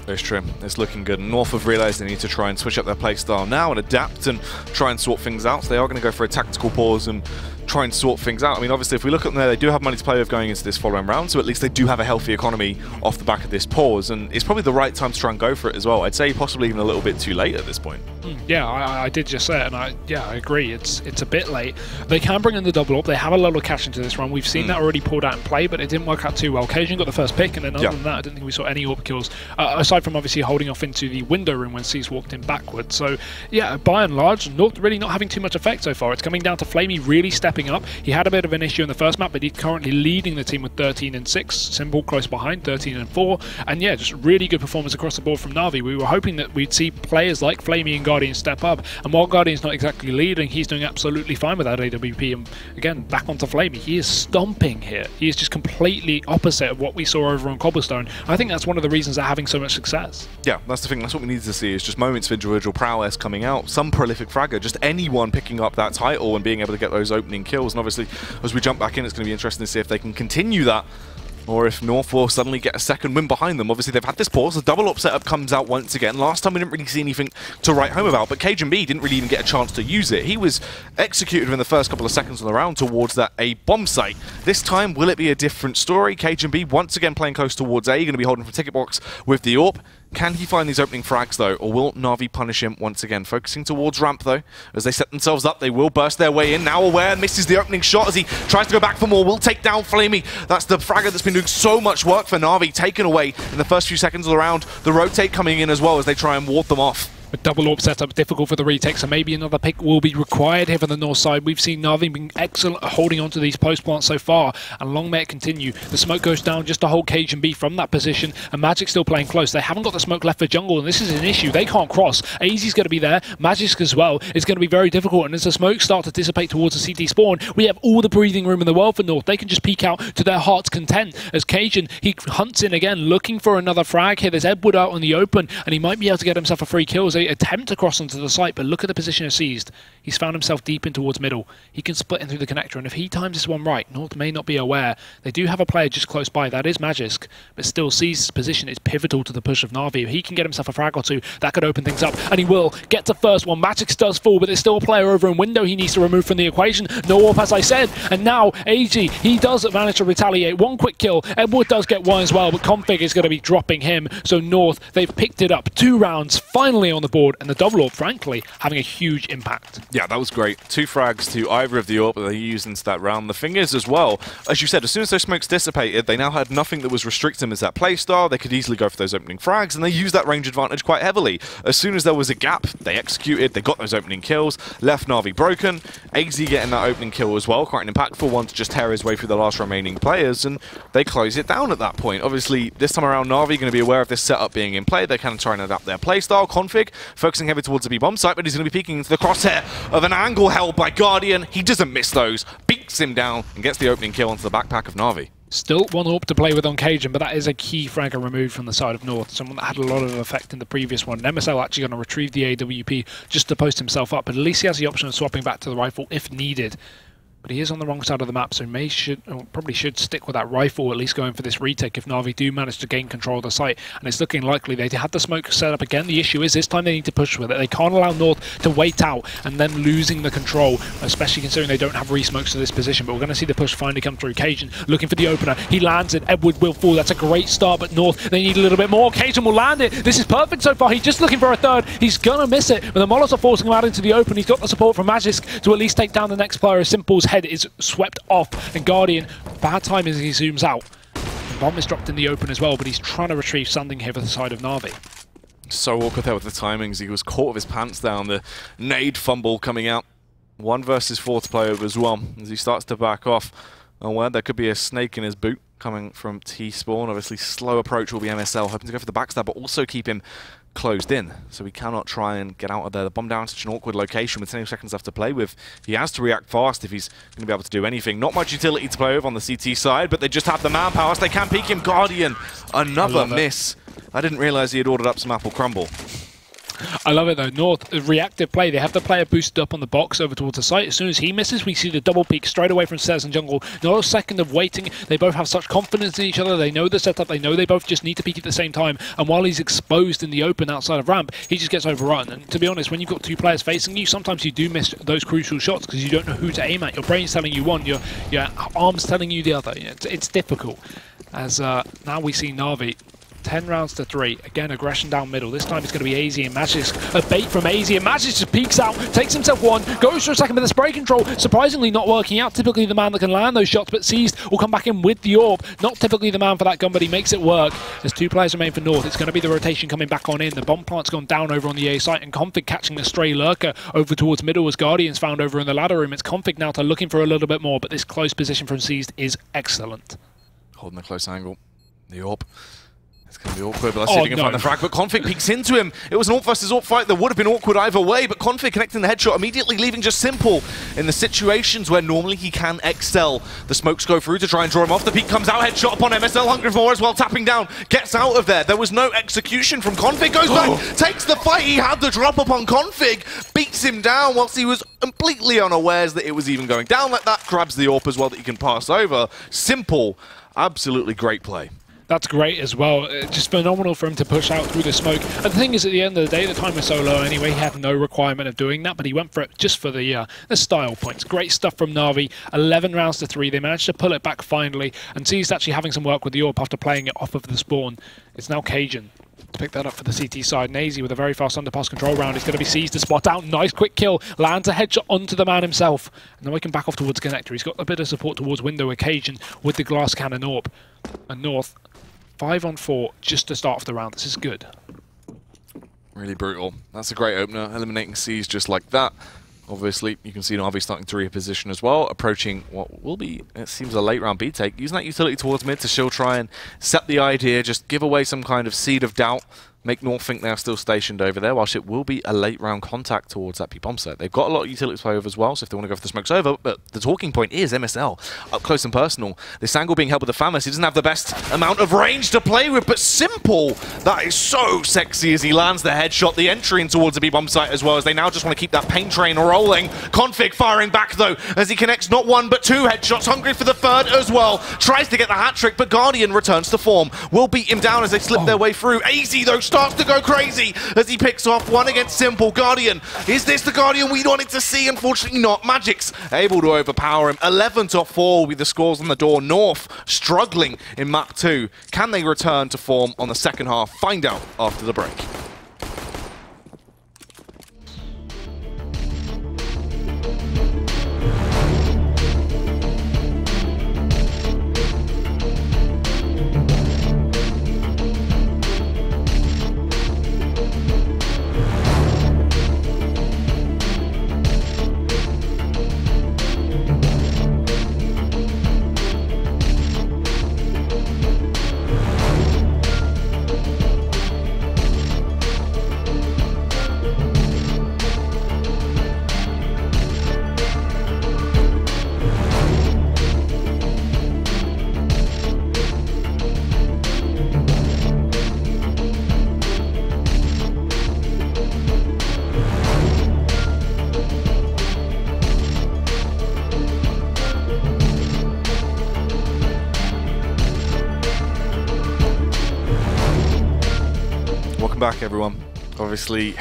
It's true. It's looking good. North have realised they need to try and switch up their playstyle now and adapt and try and sort things out. So they are going to go for a tactical pause and try and sort things out. I mean, obviously, if we look at them there, they do have money to play with going into this following round, so at least they do have a healthy economy off the back of this pause, and it's probably the right time to try and go for it as well. I'd say possibly even a little bit too late at this point. Yeah, I did just say it, and I agree. It's a bit late. They can bring in the double up. They have a lot of cash into this run. We've seen that already pulled out in play, but it didn't work out too well. Cajun got the first pick, and then other than that, I didn't think we saw any AWP kills, aside from obviously holding off into the window room when Cease walked in backwards. So, yeah, by and large, North really not having too much effect so far. It's coming down to Flamey really stepping up. He had a bit of an issue in the first map, but he's currently leading the team with 13 and 6. Simple close behind, 13 and 4. And yeah, just really good performance across the board from Na'Vi. We were hoping that we'd see players like Flamey and Guardian step up. And while Guardian's not exactly leading, he's doing absolutely fine with that AWP. And again, back onto Flamey. He is stomping here. He is just completely opposite of what we saw over on Cobblestone. I think that's one of the reasons they're having so much success. Yeah, that's the thing. That's what we need to see, is just moments of individual prowess coming out. Some prolific fragger, just anyone picking up that title and being able to get those opening kills. And obviously, as we jump back in, it's going to be interesting to see if they can continue that, or if North will suddenly get a second win behind them. Obviously, they've had this pause. The double up setup comes out once again. Last time we didn't really see anything to write home about, but Cajun B didn't really even get a chance to use it. He was executed within the first couple of seconds of the round towards that A bomb site. This time, will it be a different story? Cajun B once again playing close towards A, going to be holding from ticket box with the AWP. Can he find these opening frags though, or will Na'Vi punish him once again? Focusing towards ramp though, as they set themselves up, they will burst their way in. Now aware, misses the opening shot as he tries to go back for more, will take down Flamey. That's the fragger that's been doing so much work for Na'Vi, taken away in the first few seconds of the round. The rotate coming in as well as they try and ward them off. A double AWP setup, difficult for the retake, so maybe another pick will be required here from the north side. We've seen Na'Vi being excellent at holding onto these post plants so far, and long may it continue. The smoke goes down just to hold Cajun B from that position, and Magic still playing close. They haven't got the smoke left for jungle, and this is an issue. They can't cross. AZ's going to be there. Magic as well. It's going to be very difficult, and as the smoke starts to dissipate towards the CT spawn, we have all the breathing room in the world for North. They can just peek out to their heart's content. As Cajun, he hunts in again, looking for another frag here. There's Edward out in the open, and he might be able to get himself a free kill as they attempt to cross onto the site, but look at the position of Seized. He's found himself deep in towards middle. He can split in through the connector, and if he times this one right, North may not be aware. They do have a player just close by, that is Magisk, but still C's position is pivotal to the push of Na'Vi. If he can get himself a frag or two, that could open things up, and he will get the first one. Magisk does fall, but there's still a player over in window he needs to remove from the equation. No AWP, as I said, and now AG, he does manage to retaliate. One quick kill. Edward does get one as well, but Config is going to be dropping him. So North, they've picked it up. 2 rounds finally on the board, and the double AWP, frankly, having a huge impact. Yeah, that was great. 2 frags to either of the AWP that they used into that round. The thing is as well, as you said, as soon as those smokes dissipated, they now had nothing that was restricting them as that playstyle. They could easily go for those opening frags, and they used that range advantage quite heavily. As soon as there was a gap, they executed, they got those opening kills, left Na'Vi broken. AZ getting that opening kill as well, quite an impactful one to just tear his way through the last remaining players, and they close it down at that point. Obviously, this time around, Na'Vi going to be aware of this setup being in play. They're kind of trying to adapt their playstyle. Config focusing heavy towards the B-bomb site, but he's going to be peeking into the crosshair of an angle held by Guardian. He doesn't miss those, beats him down, and gets the opening kill onto the backpack of Na'Vi. Still one AWP to play with on Cajun, but that is a key fragger removed from the side of North. Someone that had a lot of effect in the previous one. MSL actually going to retrieve the AWP just to post himself up, but at least he has the option of swapping back to the rifle if needed. But he is on the wrong side of the map, so probably should stick with that rifle, at least going for this retake if Na'Vi do manage to gain control of the site. And it's looking likely. They had the smoke set up again. The issue is this time they need to push with it. They can't allow North to wait out and then losing the control, especially considering they don't have re-smokes to this position. But we're going to see the push finally come through. Cajun looking for the opener. He lands it. Edward will fall. That's a great start, but North, they need a little bit more. Cajun will land it. This is perfect so far. He's just looking for a third. He's going to miss it, but the Molotov are forcing him out into the open. He's got the support from Magisk to at least take down the next player. Simple's head is swept off, and Guardian, bad time as he zooms out. The bomb is dropped in the open as well, but he's trying to retrieve something here for the side of Na'Vi. So awkward there with the timings. He was caught with his pants down. The nade fumble coming out. 1 versus 4 to play over as well as he starts to back off. Aware there could be a snake in his boot coming from T-Spawn. Obviously, slow approach will be MSL, hoping to go for the backstab, but also keep him closed in, so he cannot try and get out of there. The bomb down such an awkward location with 10 seconds left to play with. He has to react fast if he's going to be able to do anything. Not much utility to play over on the CT side, but they just have the manpower, so they can peek him. Guardian, another miss. I didn't realize he had ordered up some apple crumble. I love it though. North, reactive play. They have the player boosted up on the box over towards the site. As soon as he misses, we see the double peek straight away from Stairs and Jungle. Not a second of waiting. They both have such confidence in each other. They know the setup. They know they both just need to peek at the same time. And while he's exposed in the open outside of ramp, he just gets overrun. And to be honest, when you've got 2 players facing you, sometimes you do miss those crucial shots because you don't know who to aim at. Your brain's telling you one, your arm's telling you the other. It's difficult. As now we see Na'Vi 10 rounds to 3. Again, aggression down middle. This time it's going to be AZ and Magisk. A bait from AZ, and Magisk just peeks out, takes himself one, goes for a second, but the spray control surprisingly not working out. Typically the man that can land those shots, but Seized will come back in with the AWP. Not typically the man for that gun, but he makes it work. There's 2 players remain for North. It's going to be the rotation coming back on in. The bomb plant's gone down over on the A site, and Config catching the stray lurker over towards middle as Guardian's found over in the ladder room. It's Config now to looking for a little bit more, but this close position from Seized is excellent. Holding a close angle. The AWP. It's going to be awkward, but let's see if he can find the frag. But Config peeks into him. It was an AWP versus AWP fight that would have been awkward either way, but Config connecting the headshot, immediately leaving just Simple in the situations where normally he can excel. The smokes go through to try and draw him off. The peek comes out, headshot upon MSL, hungry for more as well, tapping down, gets out of there. There was no execution from Config, goes back, takes the fight. He had the drop upon Config, beats him down whilst he was completely unawares that it was even going down like that. Grabs the AWP as well that he can pass over. Simple, absolutely great play. That's great as well. Just phenomenal for him to push out through the smoke. And the thing is, at the end of the day, the time was so low anyway, he had no requirement of doing that, but he went for it just for the style points. Great stuff from Na'Vi. 11 rounds to 3. They managed to pull it back finally, and C's actually having some work with the AWP after playing it off of the spawn. It's now Cajun to pick that up for the CT side. Nazy with a very fast underpass control round. He's going to be seized to spot out. Nice quick kill. Lands a headshot onto the man himself. And then we can back off towards connector. He's got a bit of support towards window occasion with the glass cannon AWP. And North, 5 on 4 just to start off the round. This is good. Really brutal. That's a great opener. Eliminating C's just like that. Obviously, you can see Na'Vi starting to reposition as well, approaching what will be, it seems, a late round B take. Using that utility towards mid to still try and set the idea, just give away some kind of seed of doubt make North think they're still stationed over there, whilst it will be a late round contact towards that B-bomb site. They've got a lot of utility to play over as well, so if they want to go for the smokes over, but the talking point is MSL, up close and personal. This angle being held with the Famas, he doesn't have the best amount of range to play with, but Simple, that is so sexy as he lands the headshot, the entry in towards the B-bomb site as well, as they now just want to keep that pain train rolling. Config firing back though, as he connects not one but two headshots, hungry for the third as well. Tries to get the hat trick, but Guardian returns to form. Will beat him down as they slip their way through. AZ though starts to go crazy as he picks off one against Simple. Guardian, is this the Guardian we wanted to see? Unfortunately not. Magic's able to overpower him. 11-4 will be the scores on the door. North struggling in map 2. Can they return to form on the second half? Find out after the break. Back, everyone. Obviously,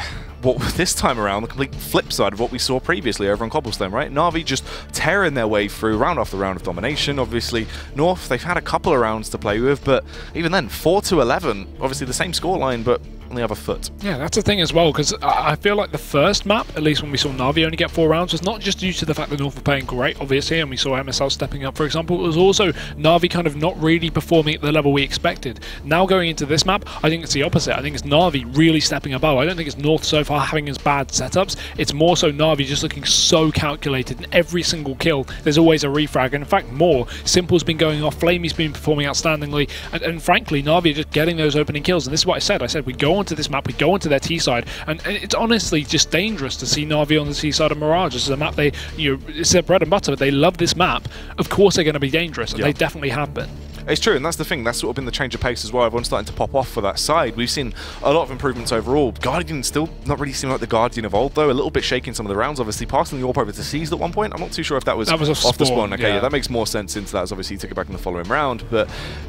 what this time around, the complete flip side of what we saw previously over on Cobblestone, right? Na'Vi just tearing their way through round after round of domination. Obviously, North, they've had a couple of rounds to play with, but even then, 4-11, obviously the same scoreline, but on the other foot. Yeah, that's the thing as well, because I feel like the first map, at least when we saw Na'Vi only get 4 rounds, was not just due to the fact that North were playing great, obviously, and we saw MSL stepping up, for example. It was also Na'Vi kind of not really performing at the level we expected. Now going into this map, I think it's the opposite. I think it's Na'Vi really stepping above. I don't think it's North so far having as bad setups. It's more so Na'Vi just looking so calculated. In every single kill, there's always a refrag. And in fact, more. Simple's been going off, Flamey's been performing outstandingly, and frankly, Na'Vi are just getting those opening kills. And this is what I said. I said we go onto this map, we go onto their T side, and it's honestly just dangerous to see Na'Vi on the T side of Mirage. This is a map they, it's their bread and butter. They love this map. Of course, they're going to be dangerous, and they definitely have been. It's true, and that's the thing. That's sort of been the change of pace as well. Everyone's starting to pop off for that side. We've seen a lot of improvements overall. Guardian still not really seeming like the Guardian of old, though. A little bit shaky in some of the rounds. Obviously, passing the AWP over to Seized at one point. I'm not too sure if that was off the spawn. Okay, yeah, that makes more sense into that, as obviously he took it back in the following round. But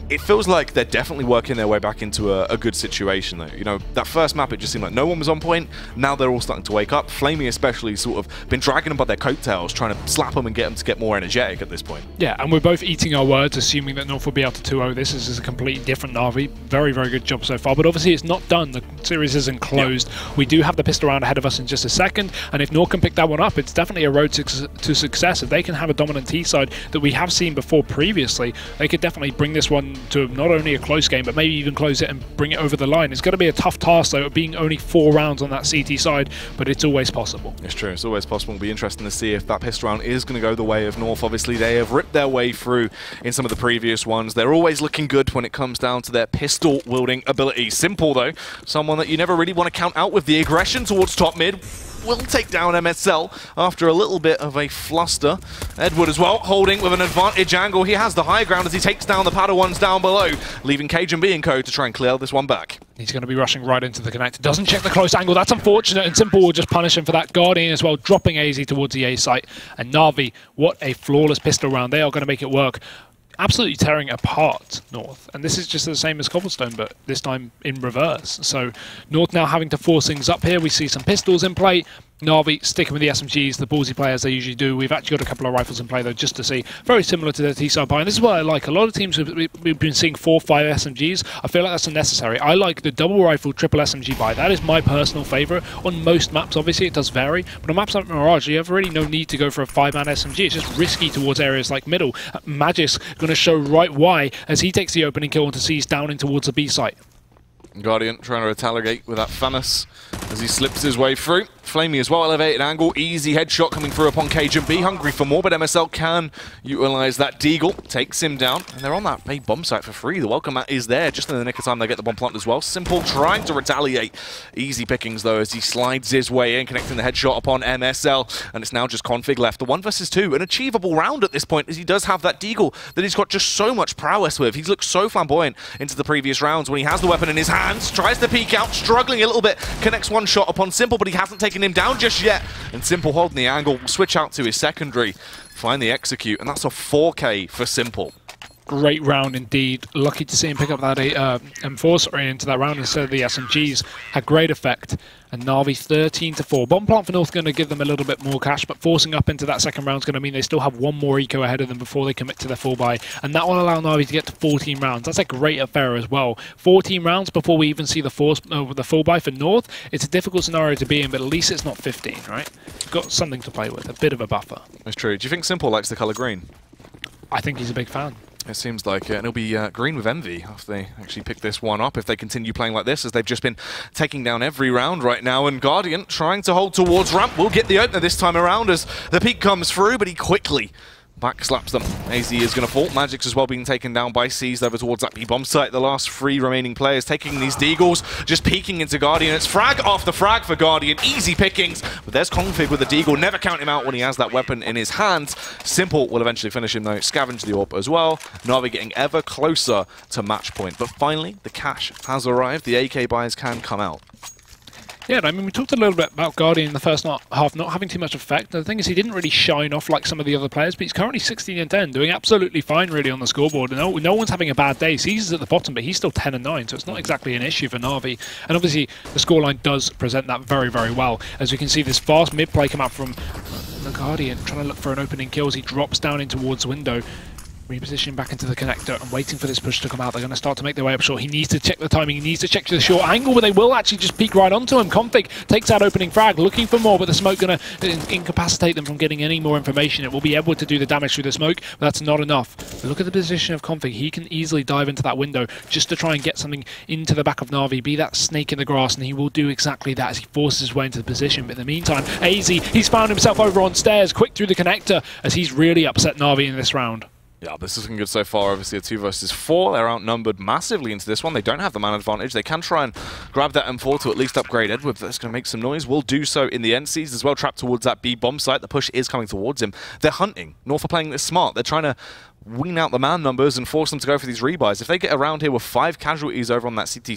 it feels like they're definitely working their way back into a good situation, though. You know, that first map, it just seemed like no one was on point. Now they're all starting to wake up. Flamey especially sort of been dragging them by their coattails, trying to slap them and get them to get more energetic at this point. Yeah, and we're both eating our words, assuming that North will be able to 2-0 this. Is a completely different Na'Vi. Very, very good job so far, but obviously it's not done. The series isn't closed. We do have the pistol round ahead of us in just a second, and if North can pick that one up, it's definitely a road to success. If they can have a dominant T side that we have seen before previously, they could definitely bring this one to not only a close game, but maybe even close it and bring it over the line. It's going to be a tough task, though, being only 4 rounds on that CT side, but it's always possible. It's true. It's always possible. It'll be interesting to see if that pistol round is going to go the way of North. Obviously, they have ripped their way through in some of the previous ones. They're always looking good when it comes down to their pistol wielding ability. Simple, though, someone that you never really want to count out with the aggression towards top mid. Will take down MSL after a little bit of a fluster. Edward as well, holding with an advantage angle. He has the high ground as he takes down the Padawans down below, leaving Cage and B & Co to try and clear this one back. He's going to be rushing right into the connector. Doesn't check the close angle. That's unfortunate, and Simple will just punish him for that. Guardian as well, dropping AZ towards the A site. And Na'Vi, what a flawless pistol round. They are going to make it work. Absolutely tearing apart North, and this is just the same as Cobblestone, but this time in reverse. So North now having to force things up here. We see some pistols in play. Na'Vi sticking with the SMGs, the ballsy play as they usually do. We've actually got a couple of rifles in play though, just to see. Very similar to their T-side buy, and this is what I like. A lot of teams we've been seeing 4 or 5 SMGs. I feel like that's unnecessary. I like the double rifle, triple SMG buy. That is my personal favourite. On most maps, obviously, it does vary, but on maps like Mirage, you have really no need to go for a 5-man SMG. It's just risky towards areas like middle. Magic's going to show right why as he takes the opening kill onto C's down in towards the B site. Guardian trying to retaliate with that Famas as he slips his way through. Flamey as well, elevated angle, easy headshot coming through upon Cajun hungry for more, but MSL can utilize that deagle, takes him down, and they're on that A bomb site for free. The welcome mat is there, just in the nick of time they get the bomb planted as well. Simple trying to retaliate. Easy pickings though as he slides his way in, connecting the headshot upon MSL, and it's now just Config left. The 1 versus 2, an achievable round at this point, as he does have that deagle that he's got just so much prowess with. He's looked so flamboyant into the previous rounds when he has the weapon in his hands, tries to peek out, struggling a little bit, connects one shot upon Simple, but he hasn't taken him down just yet. And Simple holding the angle, will switch out to his secondary, finally execute, and that's a 4K for Simple. Great round indeed. Lucky to see him pick up that Enforcer into that round instead of the SMGs. Had great effect. And Na'Vi 13-4. Bomb plant for North going to give them a little bit more cash, but forcing up into that second round is going to mean they still have one more eco ahead of them before they commit to their full buy. And that will allow Na'Vi to get to 14 rounds. That's a great affair as well. 14 rounds before we even see the full buy for North. It's a difficult scenario to be in, but at least it's not 15, right? Got something to play with, a bit of a buffer. That's true. Do you think Simple likes the colour green? I think he's a big fan. It seems like it, and it'll be green with envy if they actually pick this one up, if they continue playing like this, as they've just been taking down every round right now. And Guardian, trying to hold towards ramp, will get the opener this time around as the peak comes through, but he quickly back slaps them. AZ is going to fall. Magic's as well being taken down by Seized over towards that B-bomb site. The last 3 remaining players taking these deagles, just peeking into Guardian. It's frag after frag for Guardian. Easy pickings. But there's Config with the deagle. Never count him out when he has that weapon in his hands. Simple will eventually finish him though. Scavenge the AWP as well. Na'Vi getting ever closer to match point. But finally, the cash has arrived. The AK buyers can come out. Yeah, I mean, we talked a little bit about Guardian in the first half not having too much effect. The thing is, he didn't really shine off like some of the other players, but he's currently 16-10, doing absolutely fine, really, on the scoreboard. And no one's having a bad day. Caesar's at the bottom, but he's still 10-9, so it's not exactly an issue for Na'Vi. And obviously, the scoreline does present that very, very well. As we can see, this fast mid-play come out from the Guardian, trying to look for an opening kill as he drops down in towards window. Repositioning back into the connector and waiting for this push to come out. They're going to start to make their way up short. He needs to check the timing. He needs to check the short angle, but they will actually just peek right onto him. Config takes that opening frag, looking for more, but the smoke going to incapacitate them from getting any more information. It will be able to do the damage through the smoke, but that's not enough. But look at the position of Config. He can easily dive into that window just to try and get something into the back of Na'Vi, be that snake in the grass, and he will do exactly that as he forces his way into the position. But in the meantime, AZ, he's found himself over on stairs, quick through the connector, as he's really upset Na'Vi in this round. Yeah, this is looking good so far. Obviously, a 2 versus 4. They're outnumbered massively into this one. They don't have the man advantage. They can try and grab that M4 to at least upgrade Edward. That's going to make some noise. Will do so in the end. Seized as well, trapped towards that B bomb site. The push is coming towards him. They're hunting. North are playing this smart. They're trying to wean out the man numbers and force them to go for these rebuys. If they get around here with 5 casualties over on that CT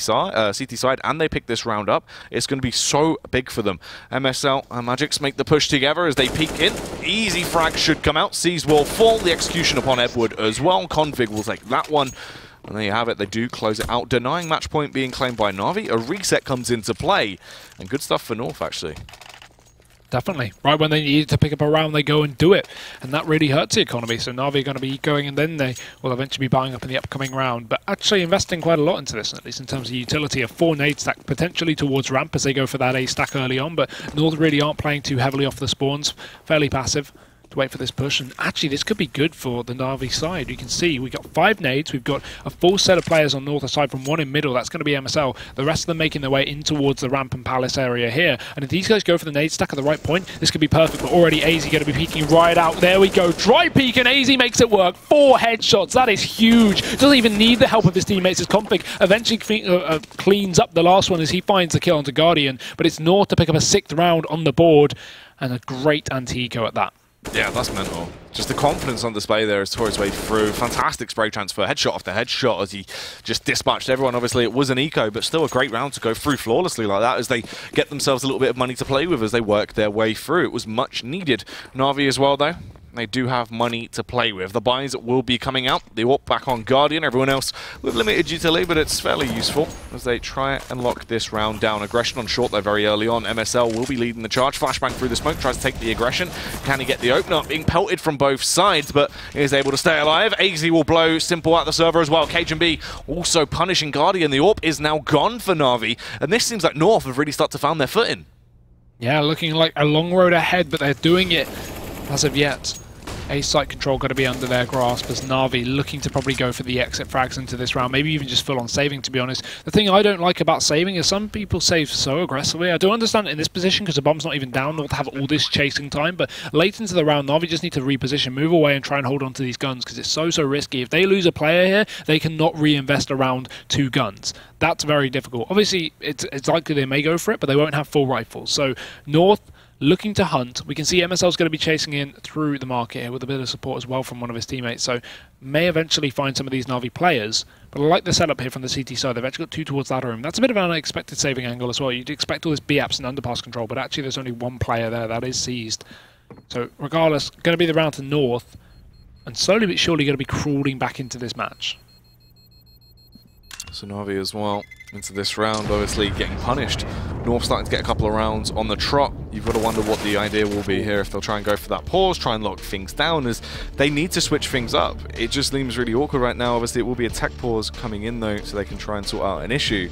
side and they pick this round up, it's going to be so big for them. MSL and Magics make the push together as they peek in. Easy frag should come out. Seized will fall. The execution upon Edward as well. Config will take that one. And there you have it. They do close it out, denying match point being claimed by Na'Vi. A reset comes into play. And good stuff for North, actually. Definitely. Right when they needed to pick up a round, they go and do it. And that really hurts the economy. So Na'Vi are going to be going, and then they will eventually be buying up in the upcoming round. But actually investing quite a lot into this, at least in terms of utility. A 4 nade stack potentially towards ramp as they go for that A stack early on. But North really aren't playing too heavily off the spawns. Fairly passive. Wait for this push, and actually this could be good for the Na'Vi side. You can see we've got 5 nades, we've got a full set of players on North aside from 1 in middle. That's going to be MSL. The rest of them making their way in towards the ramp and palace area here. And if these guys go for the nade stack at the right point, this could be perfect. But already AZ going to be peeking right out. There we go, dry peek, and AZ makes it work. 4 headshots, that is huge. Doesn't even need the help of his teammates as Config eventually cleans up the last one as he finds the kill onto Guardian. But it's North to pick up a 6th round on the board, and a great anti-eco at that. Yeah, that's mental. Just the confidence on display there as tore his way through. Fantastic spray transfer, headshot after headshot as he just dispatched everyone. Obviously, it was an eco, but still a great round to go through flawlessly like that as they get themselves a little bit of money to play with as they work their way through. It was much needed. Na'Vi as well, though. They do have money to play with. The buys will be coming out. They walk back on Guardian. Everyone else with limited utility, but it's fairly useful as they try and lock this round down. Aggression on short, though, very early on. MSL will be leading the charge. Flashbang through the smoke, tries to take the aggression. Can he get the opener? Being pelted from both sides, but is able to stay alive. AZ will blow Simple out the server as well. Cajun also punishing Guardian. The AWP is now gone for Na'Vi, and this seems like North have really started to find their footing. Yeah, looking like a long road ahead, but they're doing it as of yet. A site control got to be under their grasp as Na'Vi looking to probably go for the exit frags into this round, maybe even just full on saving, to be honest. The thing I don't like about saving is some people save so aggressively. I do understand it in this position because the bomb's not even down, not to have all this chasing time, but late into the round, Na'Vi just need to reposition, move away and try and hold on to these guns because it's so risky. If they lose a player here, they cannot reinvest around 2 guns. That's very difficult. Obviously, it's likely they may go for it, but they won't have full rifles. So North looking to hunt. We can see MSL's going to be chasing in through the market here with a bit of support as well from one of his teammates, so may eventually find some of these Na'Vi players. But I like the setup here from the CT side. They've actually got 2 towards ladder room. That's a bit of an unexpected saving angle as well. You'd expect all this B-apps and underpass control, but actually there's only 1 player there that is seized. So regardless, going to be the round to North, and slowly but surely going to be crawling back into this match. So Na'Vi as well into this round, obviously getting punished. North starting to get a couple of rounds on the trot. You've got to wonder what the idea will be here, if they'll try and go for that pause, try and lock things down, as they need to switch things up. It just seems really awkward right now. Obviously it will be a tech pause coming in though, so they can try and sort out an issue.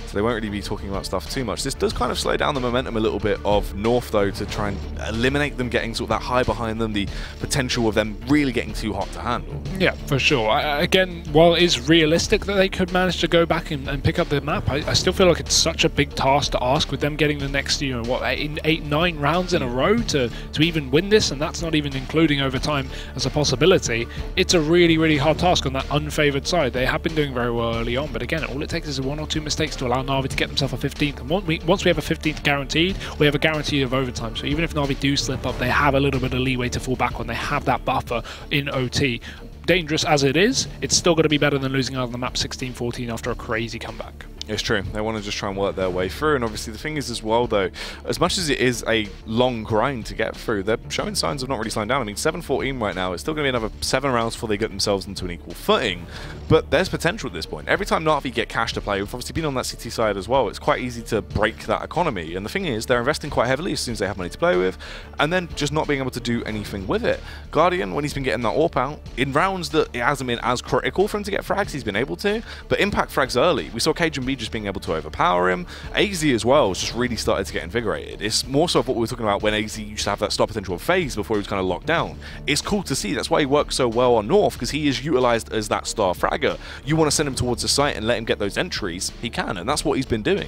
So they won't really be talking about stuff too much. This does kind of slow down the momentum a little bit of North though, to try and eliminate them getting sort of that high behind them, the potential of them really getting too hot to handle. Yeah, for sure. Again, while it is realistic that they could manage to go back and pick up the map, I still feel like it's such a big task to ask with them getting the next, you know, what, 8-9 rounds in a row to even win this, and that's not even including overtime as a possibility. It's a really hard task on that unfavoured side. They have been doing very well early on, but again, all it takes is 1 or 2 mistakes to allow Na'Vi to get themselves a 15th, and once we have a 15th guaranteed, we have a guarantee of overtime. So even if Na'Vi do slip up, they have a little bit of leeway to fall back on. They have that buffer in OT. Dangerous as it is, it's still going to be better than losing out on the map 16-14 after a crazy comeback. It's true. They want to just try and work their way through, and obviously the thing is as well though, as much as it is a long grind to get through, they're showing signs of not really slowing down. I mean, 7-14 right now, it's still going to be another 7 rounds before they get themselves into an equal footing, but there's potential at this point. Every time Na'Vi get cash to play, we've obviously been on that CT side as well, it's quite easy to break that economy, and the thing is, they're investing quite heavily as soon as they have money to play with, and then just not being able to do anything with it. Guardian, when he's been getting that AWP out, in rounds that it hasn't been as critical for him to get frags, he's been able to, but impact frags early. We saw Cajun just being able to overpower him. AZ as well has just really started to get invigorated. It's more so of what we were talking about when AZ used to have that star potential of phase before he was kind of locked down. It's cool to see. That's why he works so well on North, because he is utilized as that star fragger. You want to send him towards the site and let him get those entries, he can, and that's what he's been doing.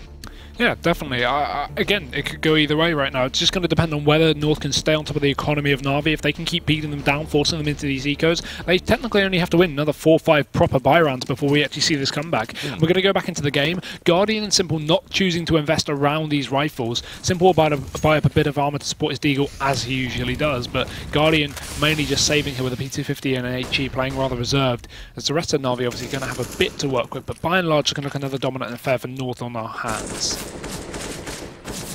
Yeah, definitely. Again, it could go either way right now. It's just going to depend on whether North can stay on top of the economy of Na'Vi. If they can keep beating them down, forcing them into these ecos, they technically only have to win another 4 or 5 proper buy rounds before we actually see this comeback. We're going to go back into the game. Guardian and Simple not choosing to invest around these rifles. Simple will buy up a bit of armor to support his Deagle, as he usually does, but Guardian mainly just saving here with a P250 and an HE, playing rather reserved, as the rest of Na'Vi obviously going to have a bit to work with, but by and large, it's going to look another dominant affair for North on our hands.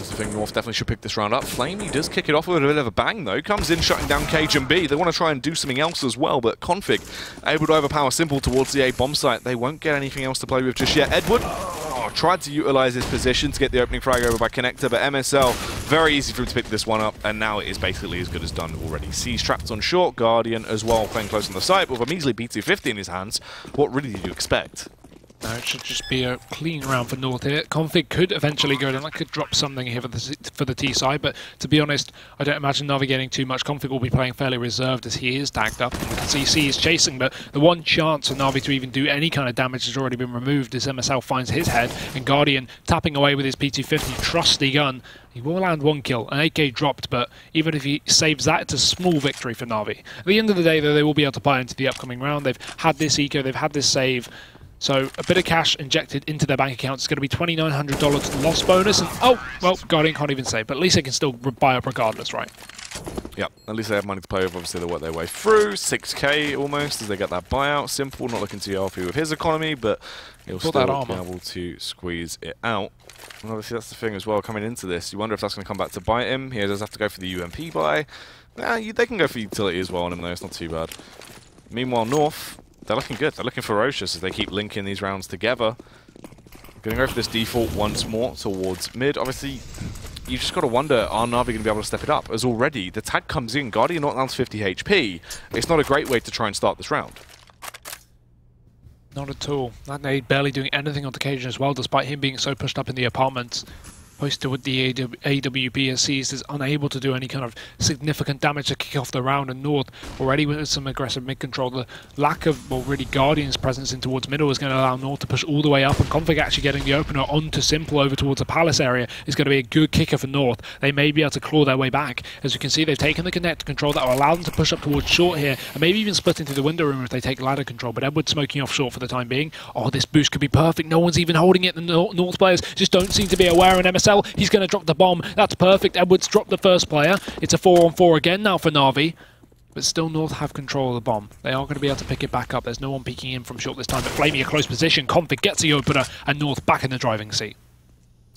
I think North definitely should pick this round up. Flamey does kick it off with a bit of a bang though. Comes in shutting down Cajun B. They want to try and do something else as well, but Config able to overpower Simple towards the A bomb site. They won't get anything else to play with just yet. Edward tried to utilize his position to get the opening frag over by Connector, but MSL, very easy for him to pick this one up, and now it is basically as good as done already. C's trapped on short, Guardian as well playing close on the site, but with a measly P250 in his hands, what really did you expect? No, it should just be a clean round for North here. Config could eventually go down. I could drop something here for the T side, but to be honest, I don't imagine Na'Vi getting too much. Config will be playing fairly reserved as he is tagged up. And we can see C is chasing, but the one chance for Na'Vi to even do any kind of damage has already been removed as MSL finds his head, and Guardian tapping away with his P250, trusty gun. He will land 1 kill, an AK dropped, but even if he saves that, it's a small victory for Na'Vi. At the end of the day, though, they will be able to buy into the upcoming round. They've had this eco, they've had this save. So a bit of cash injected into their bank accounts. It's going to be $2,900 loss bonus. And oh, well, Guardian can't even save, but at least they can still buy up regardless, right? Yep, at least they have money to play with. Obviously, they work their way through. 6k almost as they get that buyout. Simple, not looking too healthy with his economy, but he'll still be able to squeeze it out. And obviously, that's the thing as well coming into this. You wonder if that's going to come back to bite him. He does have to go for the UMP buy. They can go for utility as well on him, though. It's not too bad. Meanwhile, North, they're looking good. They're looking ferocious as they keep linking these rounds together. Going to go for this default once more towards mid. Obviously, you just got to wonder, are Na'Vi going to be able to step it up? As already, the tag comes in, Guardian not down to 50 HP. It's not a great way to try and start this round. Not at all. That nade barely doing anything on the Cajun as well, despite him being so pushed up in the apartments. Posted with the AWP as Seized is unable to do any kind of significant damage to kick off the round, and North already with some aggressive mid control. The lack of, well, really Guardian's presence in towards middle is going to allow North to push all the way up, and Config actually getting the opener onto Simple over towards the Palace area is going to be a good kicker for North. They may be able to claw their way back. As you can see, they've taken the connector control that will allow them to push up towards short here, and maybe even split into the window room if they take ladder control, but Edward smoking off short for the time being. Oh, this boost could be perfect. No one's even holding it. The North players just don't seem to be aware, and MSL, he's going to drop the bomb. That's perfect. Edwards dropped the first player. It's a 4-on-4 again now for Na'Vi. But still North have control of the bomb. They are going to be able to pick it back up. There's no one peeking in from short this time, but Flamey a close position. Config gets the opener, and North back in the driving seat.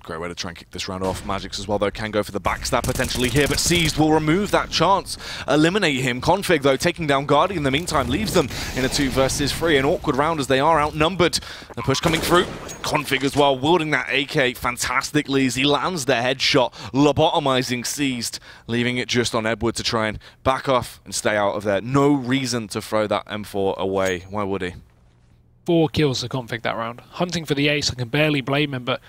Great way to try and kick this round off. Magics as well, though, can go for the backstab potentially here, but Seized will remove that chance, eliminate him. Config, though, taking down Guardian in the meantime, leaves them in a 2 versus 3. An awkward round as they are outnumbered. The push coming through. Config as well, wielding that AK fantastically as he lands the headshot, lobotomizing Seized, leaving it just on Edward to try and back off and stay out of there. No reason to throw that M4 away. Why would he? 4 kills to Config that round. Hunting for the ace, I can barely blame him, but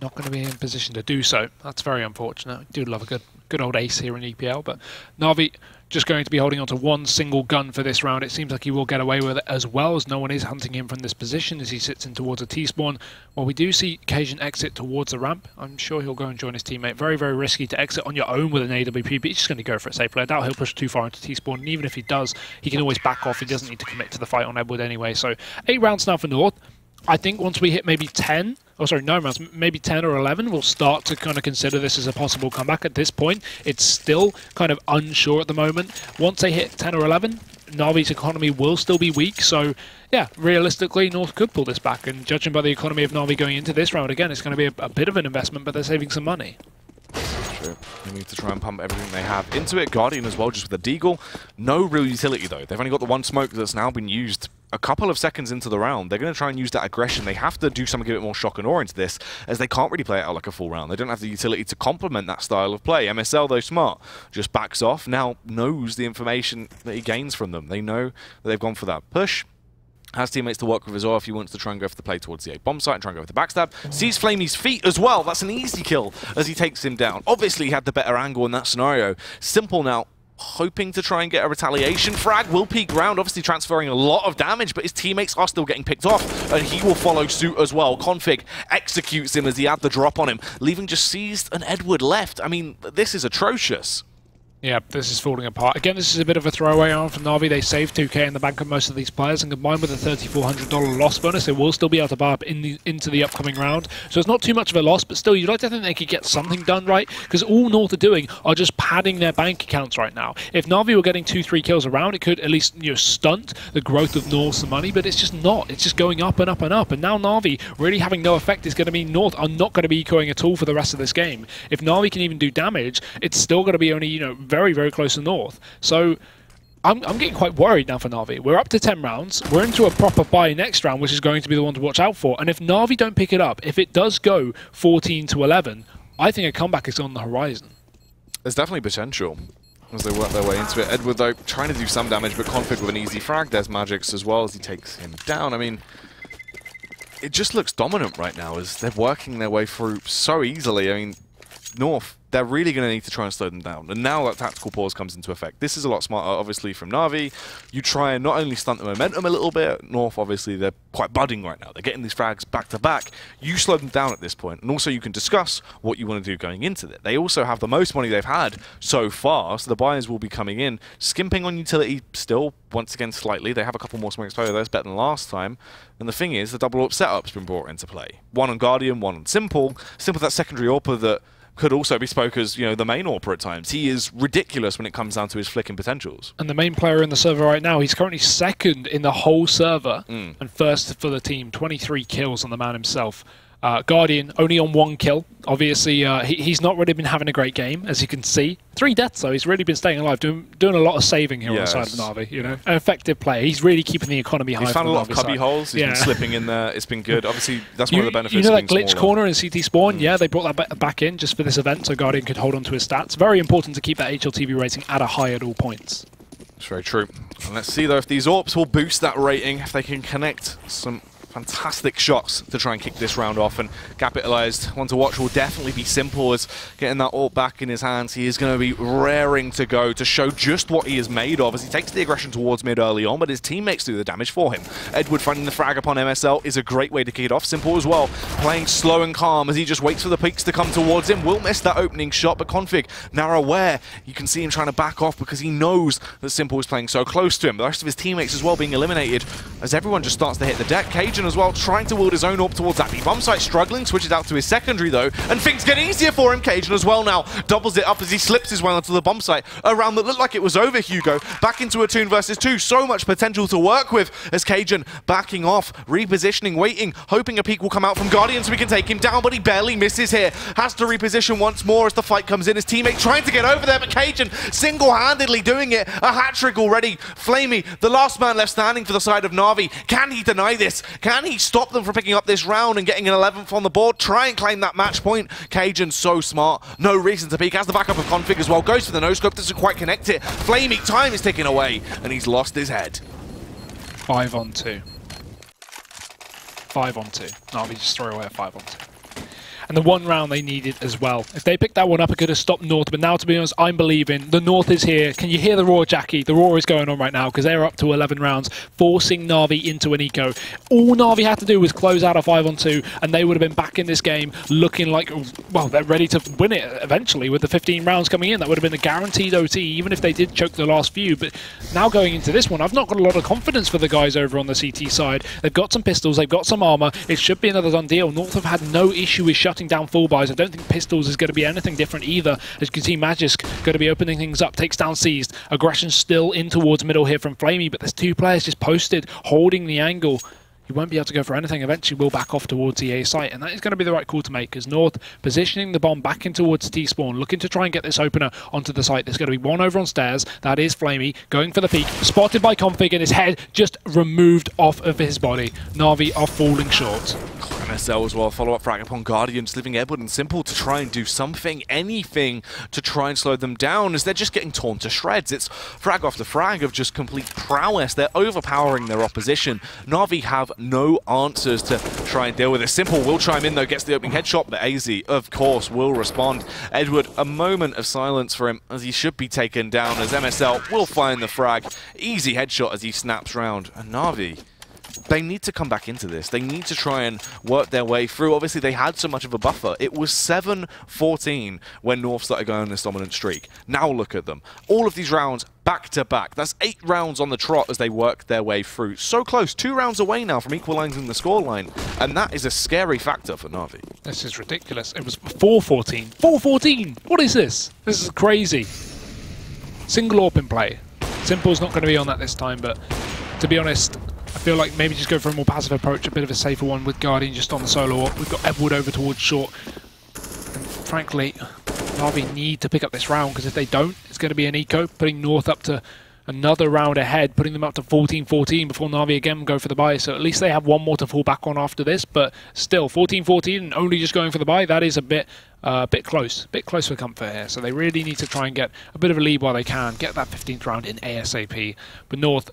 not going to be in position to do so. That's very unfortunate. Do love a good old ace here in EPL, but Na'Vi just going to be holding on to one single gun for this round. It seems like he will get away with it as well, as no one is hunting him from this position as he sits in towards a T-spawn. While we do see Cajun exit towards the ramp, I'm sure he'll go and join his teammate. Very, very risky to exit on your own with an AWP, but he's just going to go for it safely. I doubt he'll push too far into T-spawn, and even if he does, he can always back off. He doesn't need to commit to the fight on Edward anyway. So 8 rounds now for North. I think once we hit maybe 10, oh sorry, no rounds, maybe 10 or 11, we'll start to kind of consider this as a possible comeback. At this point, it's still kind of unsure at the moment. Once they hit 10 or 11, Na'Vi's economy will still be weak, so yeah, realistically, North could pull this back, and judging by the economy of Na'Vi going into this round, again, it's going to be a bit of an investment, but they're saving some money. True. They need to try and pump everything they have into it. Guardian as well, just with a deagle. No real utility, though. They've only got the one smoke that's now been used a couple of seconds into the round. They're going to try and use that aggression. They have to do something a bit more shock and awe into this, as they can't really play it out like a full round. They don't have the utility to complement that style of play. MSL, though smart, just backs off, now knows the information that he gains from them. They know that they've gone for that push. Has teammates to work with as well if he wants to try and go for the play towards the A bomb site and try and go for the backstab. Sees Flamey's feet as well. That's an easy kill as he takes him down. Obviously, he had the better angle in that scenario. Simple now, hoping to try and get a retaliation frag. Will peek round, obviously transferring a lot of damage, but his teammates are still getting picked off, and he will follow suit as well. Config executes him as he had the drop on him, leaving just Seized and Edward left. I mean, this is atrocious. Yeah, this is falling apart. Again, this is a bit of a throwaway round from Na'Vi. They saved 2k in the bank of most of these players, and combined with a $3,400 loss bonus, they will still be able to buy up into the upcoming round. So it's not too much of a loss, but still, you'd like to think they could get something done right, because all North are doing are just padding their bank accounts right now. If Na'Vi were getting 2-3 kills a round, it could at least, you know, stunt the growth of North's money, but it's just not. It's just going up and up and up, and now Na'Vi really having no effect is going to mean North are not going to be ecoing at all for the rest of this game. If Na'Vi can even do damage, it's still going to be only, you know, very, very close to North. So I'm getting quite worried now for Na'Vi. We're up to 10 rounds. We're into a proper buy next round, which is going to be the one to watch out for. And if Na'Vi don't pick it up, if it does go 14-11, I think a comeback is on the horizon. There's definitely potential as they work their way into it. Edward, though, trying to do some damage, but Config with an easy frag. There's Magics as well as he takes him down. I mean, it just looks dominant right now as they're working their way through so easily. I mean, North, they're really going to need to try and slow them down. And now that tactical pause comes into effect. This is a lot smarter, obviously, from Na'Vi. You try and not only stunt the momentum a little bit, North, obviously, they're quite budding right now. They're getting these frags back to back. You slow them down at this point. And also, you can discuss what you want to do going into it. They also have the most money they've had so far, so the buyers will be coming in, skimping on utility still, once again, slightly. They have a couple more smoke exposure. That's better than last time. And the thing is, the double AWP setup's been brought into play. One on Guardian, one on Simple. Simple, that secondary AWPer that could also be spoke as, you know, the main AWPer at times. He is ridiculous when it comes down to his flicking potentials. And the main player in the server right now, he's currently second in the whole server and first for the team. 23 kills on the man himself. Guardian only on 1 kill. Obviously, he's not really been having a great game, as you can see. 3 deaths, though. He's really been staying alive, doing a lot of saving here on the side of Na'Vi. You know, an effective player. He's really keeping the economy high. He's found a lot of cubby holes. He's been slipping in there. It's been good. Obviously, that's one of the benefits. You know that glitch smaller corner in CT spawn? Yeah, they brought that back in just for this event, so Guardian could hold on to his stats. Very important to keep that HLTV rating at a high at all points. It's very true. And let's see, though, if these AWPs will boost that rating, if they can connect some Fantastic shots to try and kick this round off, and capitalized. One to watch will definitely be Simple, as getting that ult back in his hands. He is going to be raring to go to show just what he is made of, as he takes the aggression towards mid early on, but his teammates do the damage for him. Edward finding the frag upon MSL is a great way to kick it off. Simple as well, playing slow and calm as he just waits for the peaks to come towards him. Will miss that opening shot, but Config now aware. You can see him trying to back off because he knows that Simple is playing so close to him. The rest of his teammates as well being eliminated as everyone just starts to hit the deck. Cajun as well, trying to wield his own AWP towards that B bomb site, struggling, switches out to his secondary though, and things get easier for him. Cajun as well now doubles it up as he slips his way onto the bomb site. A round that looked like it was over, Hugo. Back into a 2 versus 2. So much potential to work with as Cajun backing off, repositioning, waiting, hoping a peek will come out from Guardian so we can take him down, but he barely misses here. Has to reposition once more as the fight comes in. His teammate trying to get over there, but Cajun single-handedly doing it. A hat-trick already. Flamey, the last man left standing for the side of Na'Vi. Can he deny this? Can he stop them from picking up this round and getting an 11th on the board? Try and claim that match point. Cajun so smart. No reason to peek. Has the backup of Config as well. Goes for the no-scope. Doesn't quite connect it. Flamey, time is ticking away, and he's lost his head. 5 on 2. 5 on 2. Na'Vi just throw away a 5 on 2. And the one round they needed as well. If they picked that one up, it could have stopped North. But now, to be honest, I'm believing. The North is here. Can you hear the roar, Jackie? The roar is going on right now because they're up to 11 rounds, forcing Na'Vi into an eco. All Na'Vi had to do was close out a 5 on 2, and they would have been back in this game looking like, well, they're ready to win it eventually with the 15 rounds coming in. That would have been a guaranteed OT, even if they did choke the last few. But now going into this one, I've not got a lot of confidence for the guys over on the CT side. They've got some pistols, they've got some armor. It should be another done deal. North have had no issue with shutting down full buys. I don't think pistols is going to be anything different either. As you can see, Magisk going to be opening things up, takes down Seized. Aggression still in towards middle here from Flamey, but there's 2 players just posted, holding the angle. He won't be able to go for anything. Eventually will back off towards the A site, and that is going to be the right call to make, as North positioning the bomb back in towards T-spawn, looking to try and get this opener onto the site. There's going to be one over on stairs. That is Flamey going for the peak, spotted by Config, and his head just removed off of his body. Na'Vi are falling short. MSL as well, follow-up frag upon Guardian, just leaving Edward and Simple to try and do something, anything, to try and slow them down, as they're just getting torn to shreds. It's frag after frag of just complete prowess. They're overpowering their opposition. Na'Vi have no answers to try and deal with it. Simple will chime in though, gets the opening headshot, but AZ, of course, will respond. Edward, a moment of silence for him, as he should be taken down, as MSL will find the frag. Easy headshot as he snaps round. And Na'Vi, they need to come back into this. They need to try and work their way through. Obviously, they had so much of a buffer. It was 7-14 when North started going on this dominant streak. Now look at them. All of these rounds back to back. That's 8 rounds on the trot as they work their way through. So close. 2 rounds away now from equalizing the scoreline. And that is a scary factor for Na'Vi. This is ridiculous. It was 4-14. 4-14! What is this? This is crazy. Single AWP in play. Simple's not going to be on that this time, but to be honest, I feel like maybe just go for a more passive approach, a bit of a safer one with Guardian just on the solo AWP. We've got Edward over towards short. And frankly, Na'Vi need to pick up this round, because if they don't, it's going to be an eco, putting North up to another round ahead, putting them up to 14-14 before Na'Vi again go for the buy. So at least they have one more to fall back on after this, but still 14-14 and only just going for the buy, that is a bit close for comfort here. So they really need to try and get a bit of a lead while they can, get that 15th round in ASAP. But North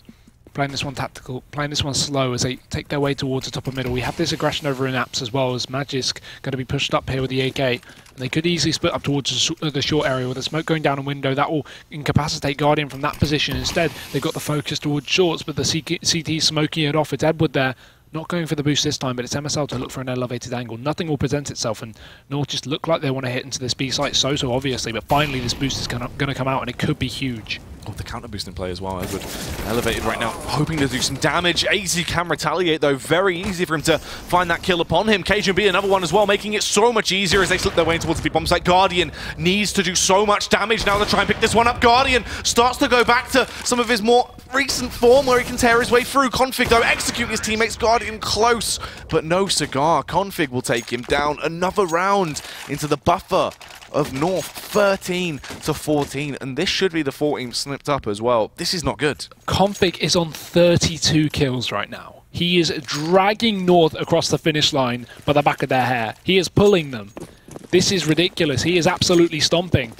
playing this one tactical, playing this one slow as they take their way towards the top of middle. We have this aggression over in apps as well, as Magisk going to be pushed up here with the AK. And they could easily split up towards the short area with the smoke going down a window. That will incapacitate Guardian from that position. Instead, they've got the focus towards shorts, but the CT smoking it off. It's Edward there, not going for the boost this time, but it's MSL to look for an elevated angle. Nothing will present itself, and North just look like they want to hit into this B site so obviously, but finally this boost is going to come out, and it could be huge. Oh, the counter boost in play as well. Edward elevated right now, hoping to do some damage. AZ can retaliate though. Very easy for him to find that kill upon him. Cajun B another one as well, making it so much easier as they slip their way towards the bomb site. Guardian needs to do so much damage now to try and pick this one up. Guardian starts to go back to some of his more recent form where he can tear his way through. Config though executing his teammates. Guardian close, but no cigar. Config will take him down. Another round into the buffer of North, 13-14, and this should be the 14th snipped up as well. This is not good. Config is on 32 kills right now. He is dragging North across the finish line by the back of their hair. He is pulling them. This is ridiculous. He is absolutely stomping.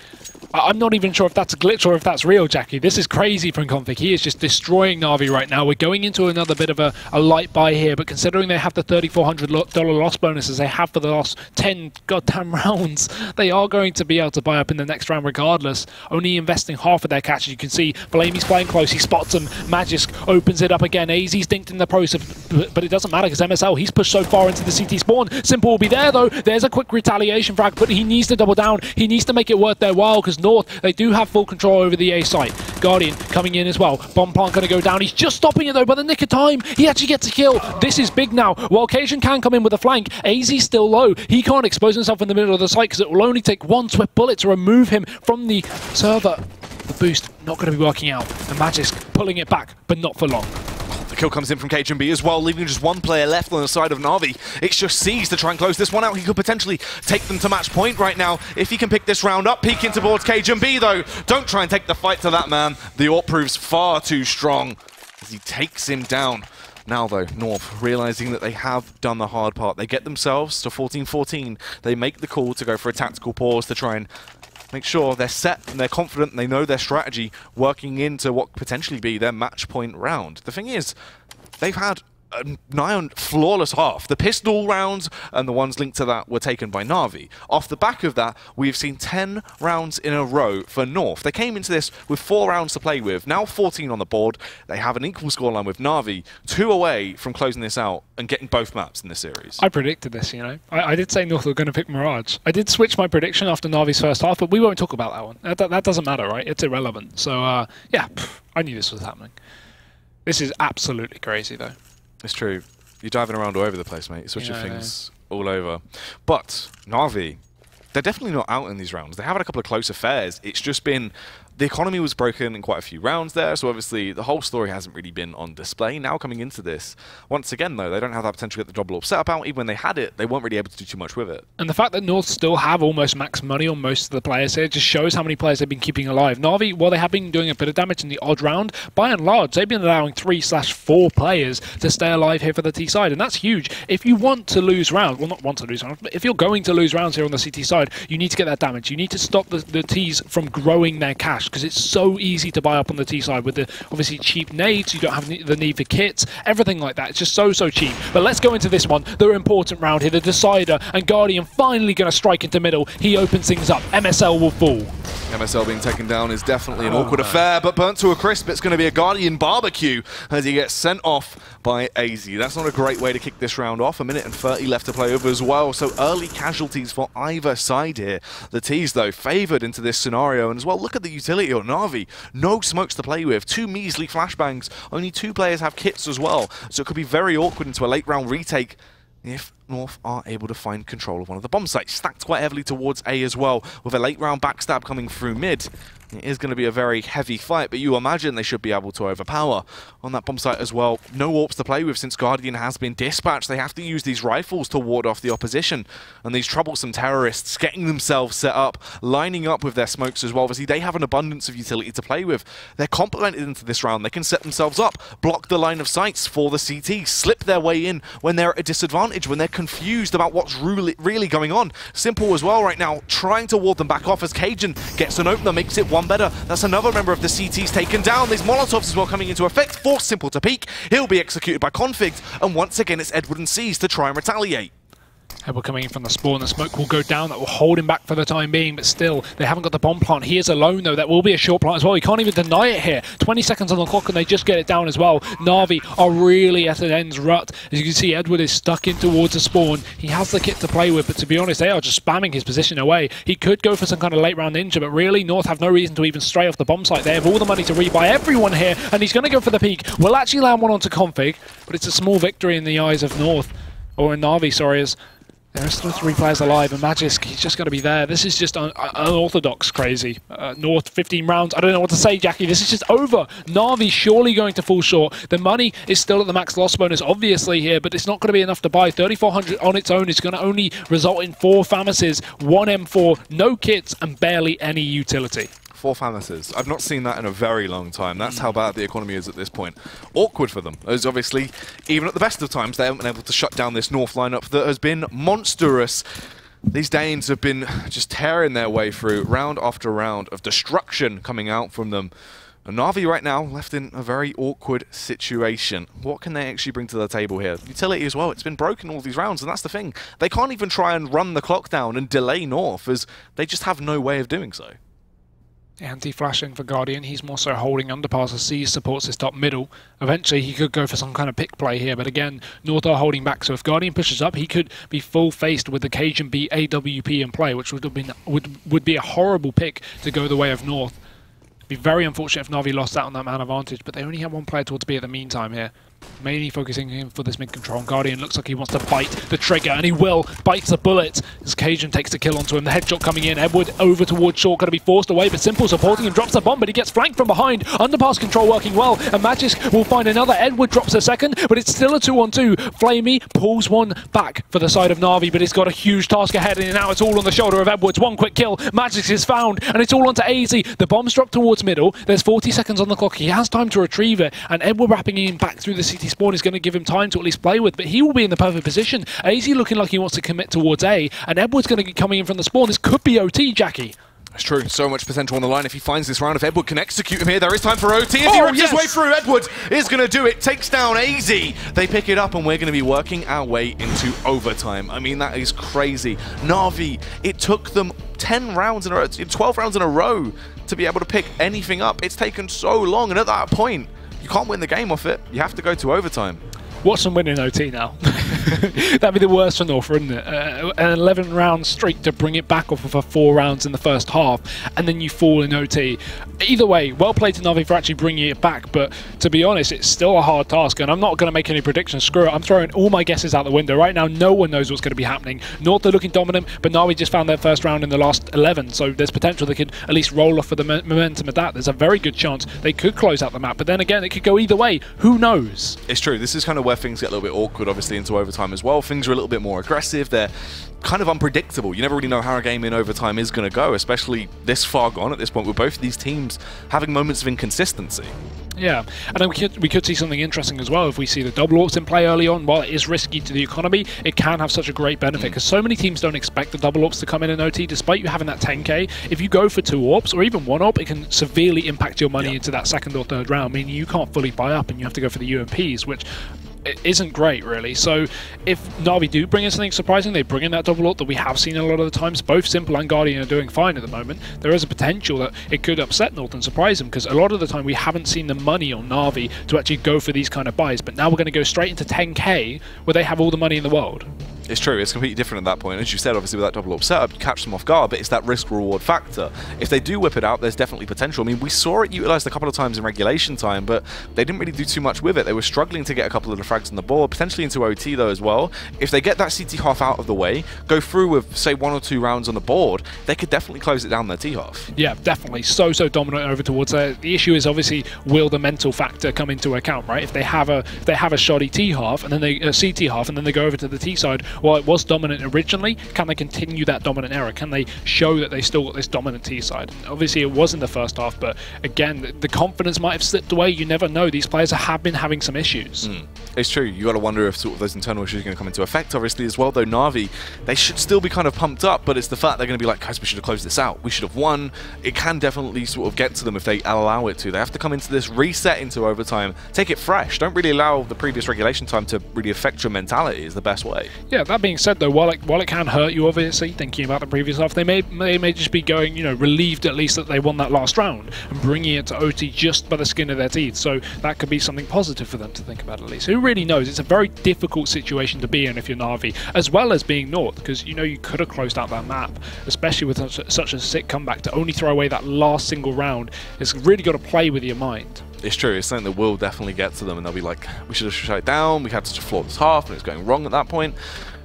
I'm not even sure if that's a glitch or if that's real, Jackie. This is crazy from Config. He is just destroying Na'Vi right now. We're going into another bit of a light buy here, but considering they have the $3,400 loss bonuses they have for the last 10 goddamn rounds, they are going to be able to buy up in the next round regardless, only investing half of their cash. As you can see, Blamey's playing close. He spots him. Magisk opens it up again. AZ's dinked in the process, but it doesn't matter because MSL, he's pushed so far into the CT spawn. Simple will be there, though. There's a quick retaliation frag, but he needs to double down. He needs to make it worth their while because North, they do have full control over the A site. Guardian coming in as well. Bomb plant going to go down. He's just stopping it, though, by the nick of time. He actually gets a kill. This is big now. While Cajun can come in with a flank, AZ's still low. He can't expose himself in the middle of the site because it will only take one swift bullet to remove him from the server. The boost not going to be working out. And Magisk pulling it back, but not for long. The kill comes in from KHB as well, leaving just one player left on the side of Na'Vi. It's just C's to try and close this one out. He could potentially take them to match point right now if he can pick this round up. Peeking towards KHB though. Don't try and take the fight to that man. The AWP proves far too strong as he takes him down. Now though, North, realizing that they have done the hard part. They get themselves to 14-14. They make the call to go for a tactical pause to try and make sure they're set and they're confident and they know their strategy working into what could potentially be their match point round. The thing is, they've had a nigh on flawless half. The pistol rounds and the ones linked to that were taken by Na'Vi. Off the back of that, we've seen 10 rounds in a row for North. They came into this with 4 rounds to play with, now 14 on the board. They have an equal scoreline with Na'Vi, 2 away from closing this out and getting both maps in this series. I predicted this, you know. I did say North were going to pick Mirage. I did switch my prediction after Na'Vi's first half, but we won't talk about that one. That doesn't matter, right? It's irrelevant. So, yeah, I knew this was happening. This is absolutely crazy, though. It's true. You're diving around all over the place, mate. Switching things all over. But Na'Vi, they're definitely not out in these rounds. They have had a couple of close affairs. It's just been... The economy was broken in quite a few rounds there, so obviously the whole story hasn't really been on display. Now coming into this, once again though, they don't have that potential to get the job set up out. Even when they had it, they weren't really able to do too much with it. And the fact that North still have almost max money on most of the players here just shows how many players they've been keeping alive. Na'Vi, while they have been doing a bit of damage in the odd round, by and large, they've been allowing 3/4 players to stay alive here for the T side, and that's huge. If you want to lose rounds, well, not want to lose rounds, but if you're going to lose rounds here on the CT side, you need to get that damage. You need to stop the Ts from growing their cash, because it's so easy to buy up on the T side with the obviously cheap nades. You don't have the need for kits, everything like that. It's just so cheap. But let's go into this one, the important round here, the decider, and Guardian finally going to strike into middle. He opens things up. MSL will fall. MSL being taken down is definitely an awkward affair, but burnt to a crisp. It's going to be a Guardian barbecue as he gets sent off by AZ. That's not a great way to kick this round off. 1:30 left to play over as well, so early casualties for either side here. The T's, though, favoured into this scenario, and as well, look at the utility on Na'Vi. No smokes to play with, 2 measly flashbangs, only 2 players have kits as well, so it could be very awkward into a late round retake if North are able to find control of one of the bomb sites. Stacked quite heavily towards A as well, with a late round backstab coming through mid. It is going to be a very heavy fight, but you imagine they should be able to overpower on that bomb site as well. No AWPs to play with since Guardian has been dispatched. They have to use these rifles to ward off the opposition. And these troublesome terrorists getting themselves set up, lining up with their smokes as well. Obviously, they have an abundance of utility to play with. They're complemented into this round. They can set themselves up, block the line of sights for the CT, slip their way in when they're at a disadvantage, when they're confused about what's really going on. Simple as well right now, trying to ward them back off as Cajun gets an opener, makes it one better. That's another member of the CT's taken down. These Molotovs as well coming into effect. Force Simple to peek. He'll be executed by Config. And once again, it's Edward and C's to try and retaliate. Edward coming in from the spawn. The smoke will go down. That will hold him back for the time being, but still, they haven't got the bomb plant. He is alone, though. That will be a short plant as well. He can't even deny it here. 20 seconds on the clock, and they just get it down as well. Na'Vi are really at an end's rut. As you can see, Edward is stuck in towards the spawn. He has the kit to play with, but to be honest, they are just spamming his position away. He could go for some kind of late round ninja, but really, North have no reason to even stray off the bomb site. They have all the money to rebuy everyone here, and he's going to go for the peak. Will actually land one onto Config, but it's a small victory in the eyes of North, or in Na'Vi, sorry, as there are still 3 players alive, and Magisk, he's just got to be there. This is just unorthodox crazy. North, 15 rounds. I don't know what to say, Jackie. This is just over. Na'Vi surely going to fall short. The money is still at the max loss bonus, obviously, here, but it's not going to be enough to buy. 3,400 on its own is going to only result in 4 Famises, 1 M4, no kits, and barely any utility. 4 Famises. I've not seen that in a very long time. That's how bad the economy is at this point. Awkward for them, as obviously, even at the best of times, they haven't been able to shut down this North lineup that has been monstrous. These Danes have been just tearing their way through round after round of destruction coming out from them. And Na'Vi right now left in a very awkward situation. What can they actually bring to the table here? Utility as well, it's been broken all these rounds, and that's the thing. They can't even try and run the clock down and delay North, as they just have no way of doing so. Anti-flash in for Guardian. He's more so holding underpass as C supports his top middle. Eventually he could go for some kind of pick play here, but again, North are holding back, so if Guardian pushes up, he could be full faced with the Cajun B AWP in play, which would be a horrible pick to go the way of North. Be very unfortunate if Na'Vi lost out on that man advantage, but they only have one player towards B at the meantime here. Mainly focusing in for this mid-control. And Guardian looks like he wants to bite the trigger, and he will. Bites the bullet as Cajun takes the kill onto him. The headshot coming in. Edward over towards Short, going to be forced away, but Simple supporting him, drops the bomb, but he gets flanked from behind. Underpass control working well, and Magisk will find another. Edward drops a second, but it's still a 2-on-2. Flamey pulls one back for the side of Na'Vi, but he's got a huge task ahead, and now it's all on the shoulder of Edwards. One quick kill. Magisk is found, and it's all onto AZ. The bomb's dropped towards middle. There's 40 seconds on the clock. He has time to retrieve it, and Edward wrapping in back through the CT spawn is going to give him time to at least play with, but he will be in the perfect position. AZ looking like he wants to commit towards A, and Edward's going to be coming in from the spawn. This could be OT, Jackie. It's true, so much potential on the line if he finds this round. If Edward can execute him here, there is time for OT. If he rips his way through, Edward is going to do it, takes down AZ. They pick it up, and we're going to be working our way into overtime. I mean, that is crazy. Na'Vi, it took them 10 rounds in a row, 12 rounds in a row to be able to pick anything up. It's taken so long, and at that point, you can't win the game off it. You have to go to overtime. Watch them win in OT now. That'd be the worst for North, wouldn't it? An 11-round streak to bring it back off of a 4 rounds in the first half, and then you fall in OT. Either way, well played to Na'Vi for actually bringing it back, but to be honest, it's still a hard task, and I'm not going to make any predictions. Screw it, I'm throwing all my guesses out the window. Right now, no one knows what's going to be happening. North are looking dominant, but Na'Vi just found their first round in the last 11, so there's potential they could at least roll off for the momentum of that. There's a very good chance they could close out the map, but then again, it could go either way. Who knows? It's true, this is kind of where things get a little bit awkward, obviously, into overtime as well. Things are a little bit more aggressive. They're kind of unpredictable. You never really know how a game in overtime is going to go, especially this far gone at this point, with both of these teams having moments of inconsistency. Yeah, and then we could see something interesting as well if we see the double AWPs in play early on. While it is risky to the economy, it can have such a great benefit because so many teams don't expect the double AWPs to come in OT, despite you having that 10k. If you go for 2 AWPs or even 1 AWP, it can severely impact your money into that second or third round, meaning you can't fully buy up and you have to go for the UMPs, which it isn't great, really. So if Na'Vi do bring in something surprising, they bring in that double AWP that we have seen a lot of the times. Both Simple and Guardian are doing fine at the moment. There is a potential that it could upset North and surprise them, because a lot of the time we haven't seen the money on Na'Vi to actually go for these kind of buys. But now we're going to go straight into 10k, where they have all the money in the world. It's true, it's completely different at that point. As you said, obviously with that double AWP setup, you catch them off guard, but it's that risk-reward factor. If they do whip it out, there's definitely potential. I mean, we saw it utilised a couple of times in regulation time, but they didn't really do too much with it. They were struggling to get a couple of the frags on the board, potentially into OT though as well. If they get that CT half out of the way, go through with, say, 1 or 2 rounds on the board, they could definitely close it down their T half. Yeah, definitely. So dominant over towards there. The issue is obviously, will the mental factor come into account, right? If they have a shoddy T half, and then they CT half, and then they go over to the T side, while it was dominant originally, can they continue that dominant era? Can they show that they still got this dominant T side? Obviously it was in the first half, but again, the confidence might have slipped away. You never know. These players have been having some issues. It's true. You got to wonder if sort of those internal issues are going to come into effect, obviously, as well, though. Na'Vi, they should still be kind of pumped up, but it's the fact they're going to be like, guys, we should have closed this out. We should have won. It can definitely sort of get to them if they allow it to. They have to come into this, reset into overtime, take it fresh. Don't really allow the previous regulation time to really affect your mentality is the best way. Yeah, that being said, though, while it can hurt you, obviously, thinking about the previous half, they may just be going, you know, relieved at least that they won that last round and bringing it to OT just by the skin of their teeth. So that could be something positive for them to think about at least. Who really knows? It's a very difficult situation to be in if you're Na'Vi, as well as being North, because you know you could have closed out that map, especially with such a sick comeback. To only throw away that last single round, it's really got to play with your mind. It's true, it's something that will definitely get to them, and they'll be like, we should have shut it down, we had such a flawless half, and it's going wrong at that point.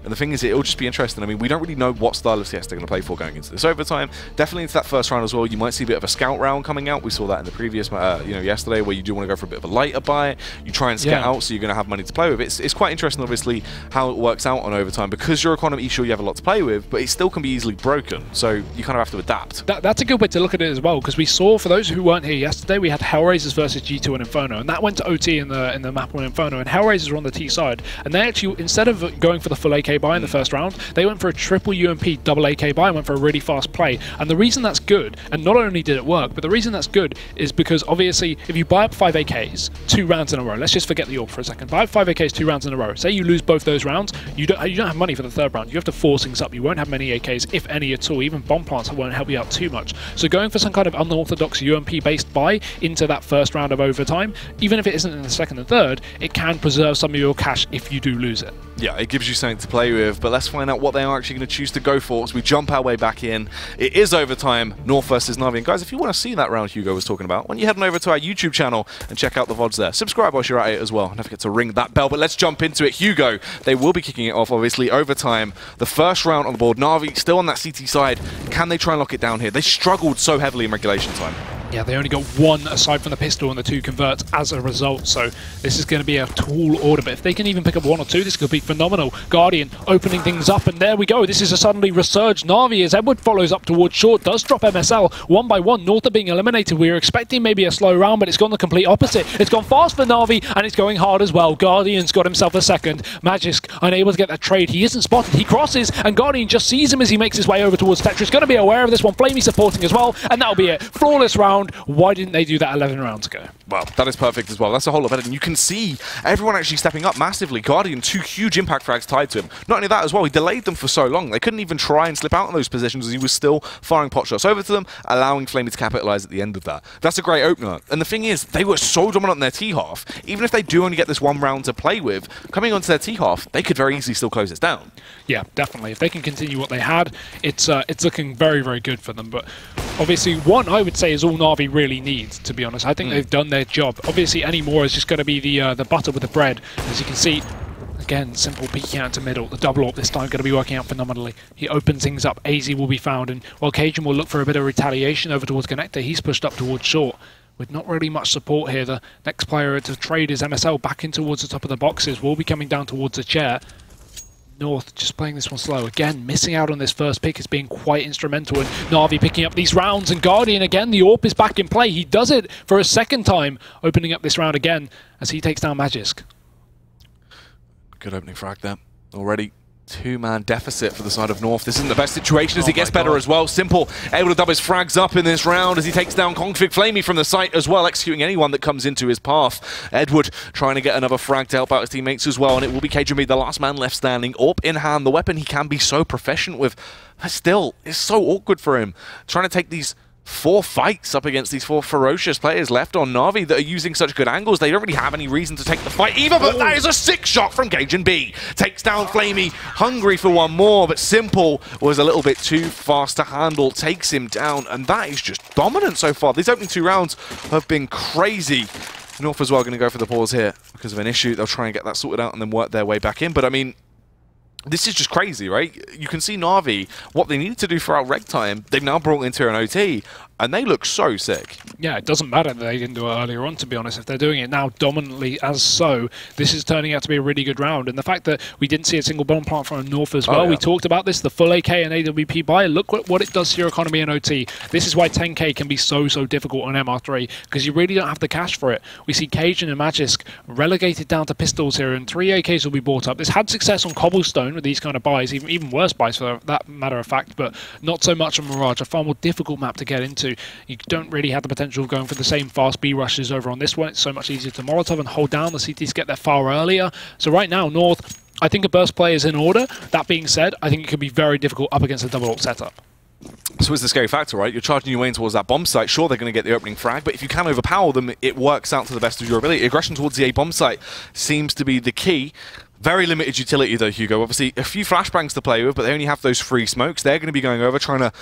And the thing is, it'll just be interesting. I mean, we don't really know what style of CS they're going to play for going into this overtime. Definitely into that first round as well. You might see a bit of a scout round coming out. We saw that in the previous, yesterday, where you do want to go for a bit of a lighter buy. You try and scout out, so you're going to have money to play with. It's quite interesting, obviously, how it works out on overtime, because your economy, sure, you have a lot to play with, but it still can be easily broken. So you kind of have to adapt. That's a good way to look at it as well, because we saw, for those who weren't here yesterday, we had Hellraisers versus G2 and Inferno, and that went to OT in the map on Inferno, and Hellraisers were on the T side, and they actually, instead of going for the full AK AK buy in the first round. They went for a triple UMP, double AK buy, and went for a really fast play. And the reason that's good, and not only did it work, but the reason that's good is because obviously if you buy up 5 AKs 2 rounds in a row, let's just forget the AWP for a second. Buy up 5 AKs 2 rounds in a row. Say you lose both those rounds, you don't have money for the third round. You have to force things up. You won't have many AKs, if any at all. Even bomb plants won't help you out too much. So going for some kind of unorthodox UMP-based buy into that first round of overtime, even if it isn't in the second and third, it can preserve some of your cash if you do lose it. Yeah, it gives you something to play with, but let's find out what they are actually going to choose to go for as we jump our way back in. It is overtime, North versus Na'Vi. And guys, if you want to see that round Hugo was talking about, when you head on over to our YouTube channel and check out the VODs there. Subscribe whilst you're at it as well. Don't forget to ring that bell, but let's jump into it. Hugo, they will be kicking it off, obviously, overtime. The first round on the board. Na'Vi still on that CT side. Can they try and lock it down here? They struggled so heavily in regulation time. Yeah, they only got 1 aside from the pistol and the 2 converts as a result, so this is going to be a tall order, but if they can even pick up 1 or 2, this could be phenomenal. Guardian opening things up, and there we go. This is a suddenly resurged Na'Vi as Edward follows up towards short, does drop MSL 1 by 1. North are being eliminated. We were expecting maybe a slow round, but it's gone the complete opposite. It's gone fast for Na'Vi, and it's going hard as well. Guardian's got himself a second. Magisk unable to get that trade. He isn't spotted. He crosses, and Guardian just sees him as he makes his way over towards Tetris. Going to be aware of this one. Flamey supporting as well, and that'll be it. Flawless round. Why didn't they do that 11 rounds ago? Well, that is perfect as well. That's a whole lot better. And you can see everyone actually stepping up massively. Guardian, 2 huge impact frags tied to him. Not only that as well, he delayed them for so long. They couldn't even try and slip out in those positions as he was still firing pot shots over to them, allowing Flamey to capitalize at the end of that. That's a great opener. And the thing is, they were so dominant in their T-half. Even if they do only get this 1 round to play with, coming onto their T-half, they could very easily still close this down. Yeah, definitely. If they can continue what they had, it's looking very, very good for them. But obviously, one I would say is all Na'Vi really needs, to be honest. I think they've done their job. Obviously, any more is just going to be the butter with the bread. As you can see, again, simple peeking out to middle. The double AWP this time going to be working out phenomenally. He opens things up. AZ will be found, and while Cajun will look for a bit of retaliation over towards Connector, he's pushed up towards short. With not really much support here, the next player to trade is MSL back in towards the top of the boxes. Will be coming down towards the chair. North just playing this one slow. Again, missing out on this first pick is being quite instrumental. And Na'Vi picking up these rounds. And Guardian again, the AWP is back in play. He does it for a second time, opening up this round again as he takes down Magisk. Good opening frag there. Already 2-man deficit for the side of North. This isn't the best situation as he gets better as well. Simple able to dub his frags up in this round as he takes down Config Flamey from the site as well, executing anyone that comes into his path. Edward trying to get another frag to help out his teammates as well, and it will be KJB, the last man left standing. AWP in hand, the weapon he can be so proficient with. But still, it's so awkward for him. Trying to take these 4 fights up against these 4 ferocious players left on Na'Vi that are using such good angles. They don't really have any reason to take the fight either, but that is a 6 shot from Cajun B. Takes down Flamey, hungry for one more, but Simple was a little bit too fast to handle, takes him down, and that is just dominant so far. These opening 2 rounds have been crazy. North as well going to go for the pause here because of an issue. They'll try and get that sorted out and then work their way back in, but I mean, this is just crazy, right? You can see Na'Vi, what they needed to do throughout reg time, they've now brought into an OT, and they look so sick. Yeah, it doesn't matter that they didn't do it earlier on, to be honest. If they're doing it now dominantly as so, this is turning out to be a really good round. And the fact that we didn't see a single bomb plant from North as well, we talked about this, the full AK and AWP buy, look what it does to your economy in OT. This is why 10k can be so difficult on MR3, because you really don't have the cash for it. We see Cajun and Magisk relegated down to pistols here, and 3 AKs will be bought up. This had success on Cobblestone with these kind of buys, even worse buys for that matter of fact, but not so much on Mirage, a far more difficult map to get into. You don't really have the potential of going for the same fast B rushes over on this one. It's so much easier to Molotov and hold down the CTs, get there far earlier. So right now, North, I think a burst play is in order. That being said, I think it could be very difficult up against a double AWP setup. So it's the scary factor, right? You're charging your way in towards that bomb site. Sure, they're going to get the opening frag, but if you can overpower them, it works out to the best of your ability. Aggression towards the A bomb site seems to be the key. Very limited utility though, Hugo. Obviously, a few flashbangs to play with, but they only have those 3 smokes. They're going to be going over, trying to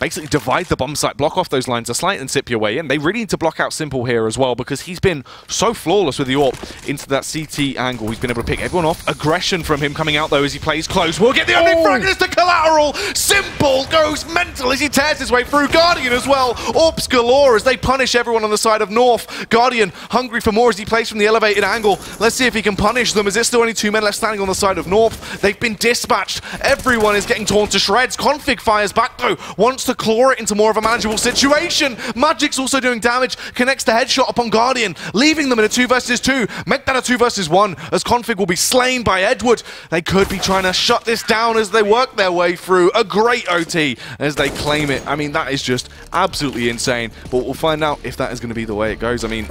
basically divide the bomb site, block off those lines of sight and sip your way in. They really need to block out Simple here as well, because he's been so flawless with the AWP into that CT angle. He's been able to pick everyone off. Aggression from him coming out though as he plays close. We'll get the opening frag, and it's the collateral. Simple goes mental as he tears his way through. Guardian as well. AWPs galore as they punish everyone on the side of North. Guardian hungry for more as he plays from the elevated angle. Let's see if he can punish them, as there's still only 2 men men left standing on the side of North. They've been dispatched. Everyone is getting torn to shreds. Config fires back though, wants to claw it into more of a manageable situation. Magic's also doing damage, connects the headshot upon Guardian, leaving them in a 2 versus 2. Make that a 2 versus 1, as Config will be slain by Edward. They could be trying to shut this down as they work their way through. A great OT as they claim it. I mean, that is just absolutely insane, but we'll find out if that is going to be the way it goes. I mean,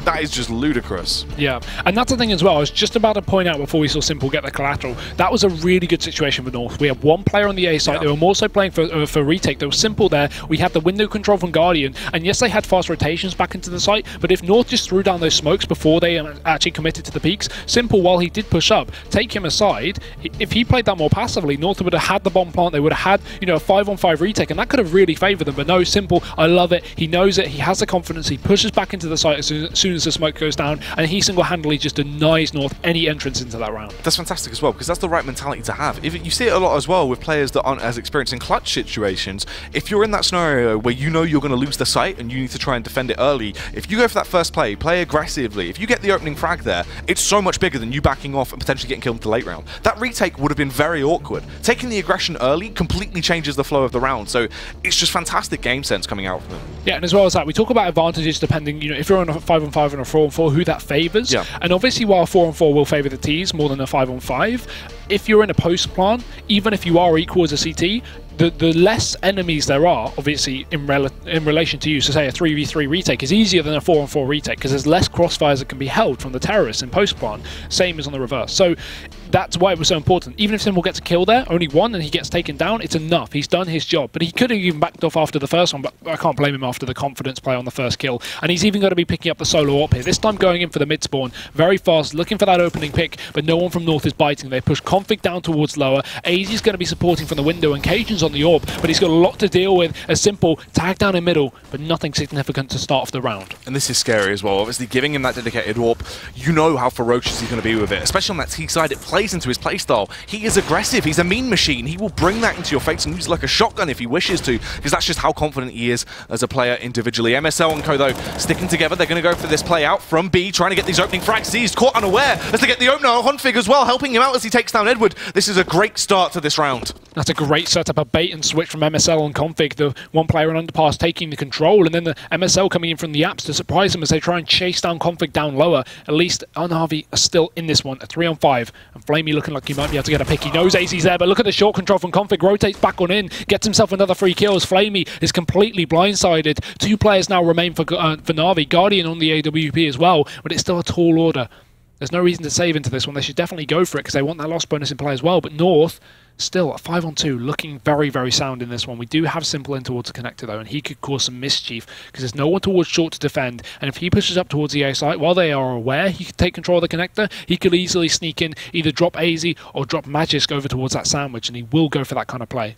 that is just ludicrous. Yeah, and that's the thing as well. I was just about to point out before we saw Simple get the collateral, that was a really good situation for North. We have one player on the A side. They were more so playing for retake. There was Simple there. We had the window control from Guardian, and yes, they had fast rotations back into the site, but if North just threw down those smokes before they actually committed to the peaks, Simple, while he did push up, take him aside, if he played that more passively, North would have had the bomb plant. They would have had, you know, a 5-on-5 retake, and that could have really favoured them. But no, Simple, I love it. He knows it. He has the confidence. He pushes back into the site as soon as the smoke goes down, and he single-handedly just denies North any entrance into that round. That's fantastic as well, because that's the right mentality to have. If you see it a lot as well with players that aren't as experienced in clutch situations. If you're in that scenario where you know you're going to lose the site and you need to try and defend it early, if you go for that first play aggressively, if you get the opening frag there, it's so much bigger than you backing off and potentially getting killed in the late round. That retake would have been very awkward. Taking the aggression early completely changes the flow of the round, so it's just fantastic game sense coming out from them. Yeah, and as well as that, we talk about advantages depending, you know, if you're on a 5-on-5 and a 4-on-4, who that favours. Yeah. And obviously, while 4-on-4 will favour the Ts more than a 5-on-5, if you're in a post plan, even if you are equal as a CT, the less enemies there are, obviously, in relation to you, so say a 3v3 retake is easier than a 4-on-4 retake because there's less crossfires that can be held from the terrorists in post plan, same as on the reverse. So that's why it was so important. Even if Simple gets a kill there, only one, and he gets taken down, it's enough. He's done his job. But he could have even backed off after the first one, but I can't blame him after the confidence play on the first kill. And he's even going to be picking up the solo up here. This time going in for the mid spawn, very fast, looking for that opening pick, but no one from North is biting. They push Config down towards lower. AZ's going to be supporting from the window, and Cajun's on the orb, but he's got a lot to deal with. A Simple tag down in middle, but nothing significant to start off the round. And this is scary as well. Obviously, giving him that dedicated warp, you know how ferocious he's going to be with it, especially on that T side. It plays into his playstyle. He is aggressive. He's a mean machine. He will bring that into your face and use like a shotgun if he wishes to, because that's just how confident he is as a player individually. MSL and Co, though, sticking together. They're going to go for this play out from B, trying to get these opening frags. He's caught unaware as they get the opener. Config as well, helping him out as he takes down Edward. This is a great start to this round. That's a great setup, a bait and switch from MSL on Config. The one player on underpass taking the control, and then the MSL coming in from the apps to surprise them as they try and chase down Config down lower. At least Navi are still in this one, a 3-on-5, and Flamey looking like he might be able to get a pick. He knows AZ's there, but look at the short control from Config. Rotates back on in, gets himself another 3 kills. Flamey is completely blindsided. 2 players now remain for Navi. Guardian on the AWP as well, but it's still a tall order. There's no reason to save into this one. They should definitely go for it because they want that loss bonus in play as well. But North, still at 5-on-2, looking very, very sound in this one. We do have Simple in towards the connector though, and he could cause some mischief because there's no one towards short to defend. And if he pushes up towards the A site, while they are aware he could take control of the connector, he could easily sneak in, either drop AZ or drop Magisk over towards that sandwich, and he will go for that kind of play.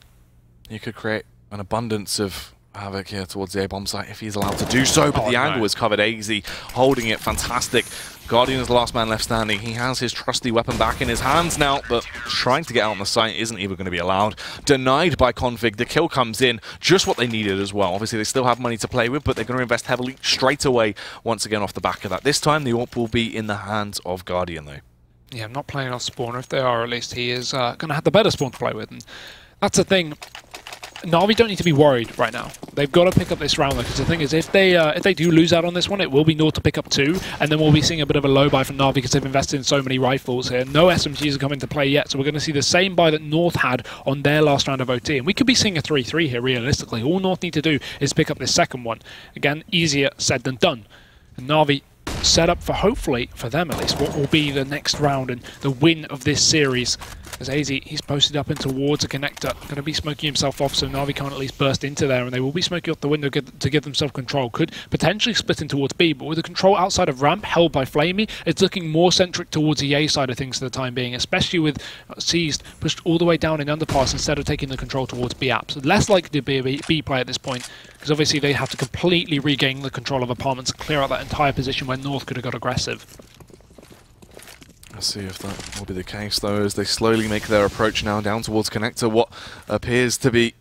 He could create an abundance of havoc here towards the A-bomb site if he's allowed to do so, but the angle is covered. AZ holding it fantastic. Guardian is the last man left standing. He has his trusty weapon back in his hands now, but trying to get out on the site isn't even going to be allowed. Denied by Config. The kill comes in, just what they needed as well. Obviously, they still have money to play with, but they're going to invest heavily straight away once again off the back of that. This time, the AWP will be in the hands of Guardian, though. Yeah, I'm not playing off spawner. If they are, at least he is going to have the better spawn to play with. And that's the thing. Navi don't need to be worried right now. They've got to pick up this round, because the thing is, if they do lose out on this one, it will be North to pick up 2, and then we'll be seeing a bit of a low buy from Navi because they've invested in so many rifles here. No SMGs have come into play yet, so we're going to see the same buy that North had on their last round of OT, and we could be seeing a 3-3 here realistically. All North need to do is pick up this second one. Again, easier said than done. And Navi set up for, hopefully, for them at least, what will be the next round and the win of this series. As AZ, he's posted up and towards a connector, going to be smoking himself off, so Navi can't at least burst into there, and they will be smoking off the window to give themselves control. Could potentially split in towards B, but with the control outside of ramp held by Flamey, it's looking more centric towards the A side of things for the time being, especially with Seized pushed all the way down in underpass instead of taking the control towards B apps. Less likely to be a B play at this point, because obviously they have to completely regain the control of apartments, clear out that entire position where North could have got aggressive. Let's see if that will be the case, though, as they slowly make their approach now down towards connector. What appears to be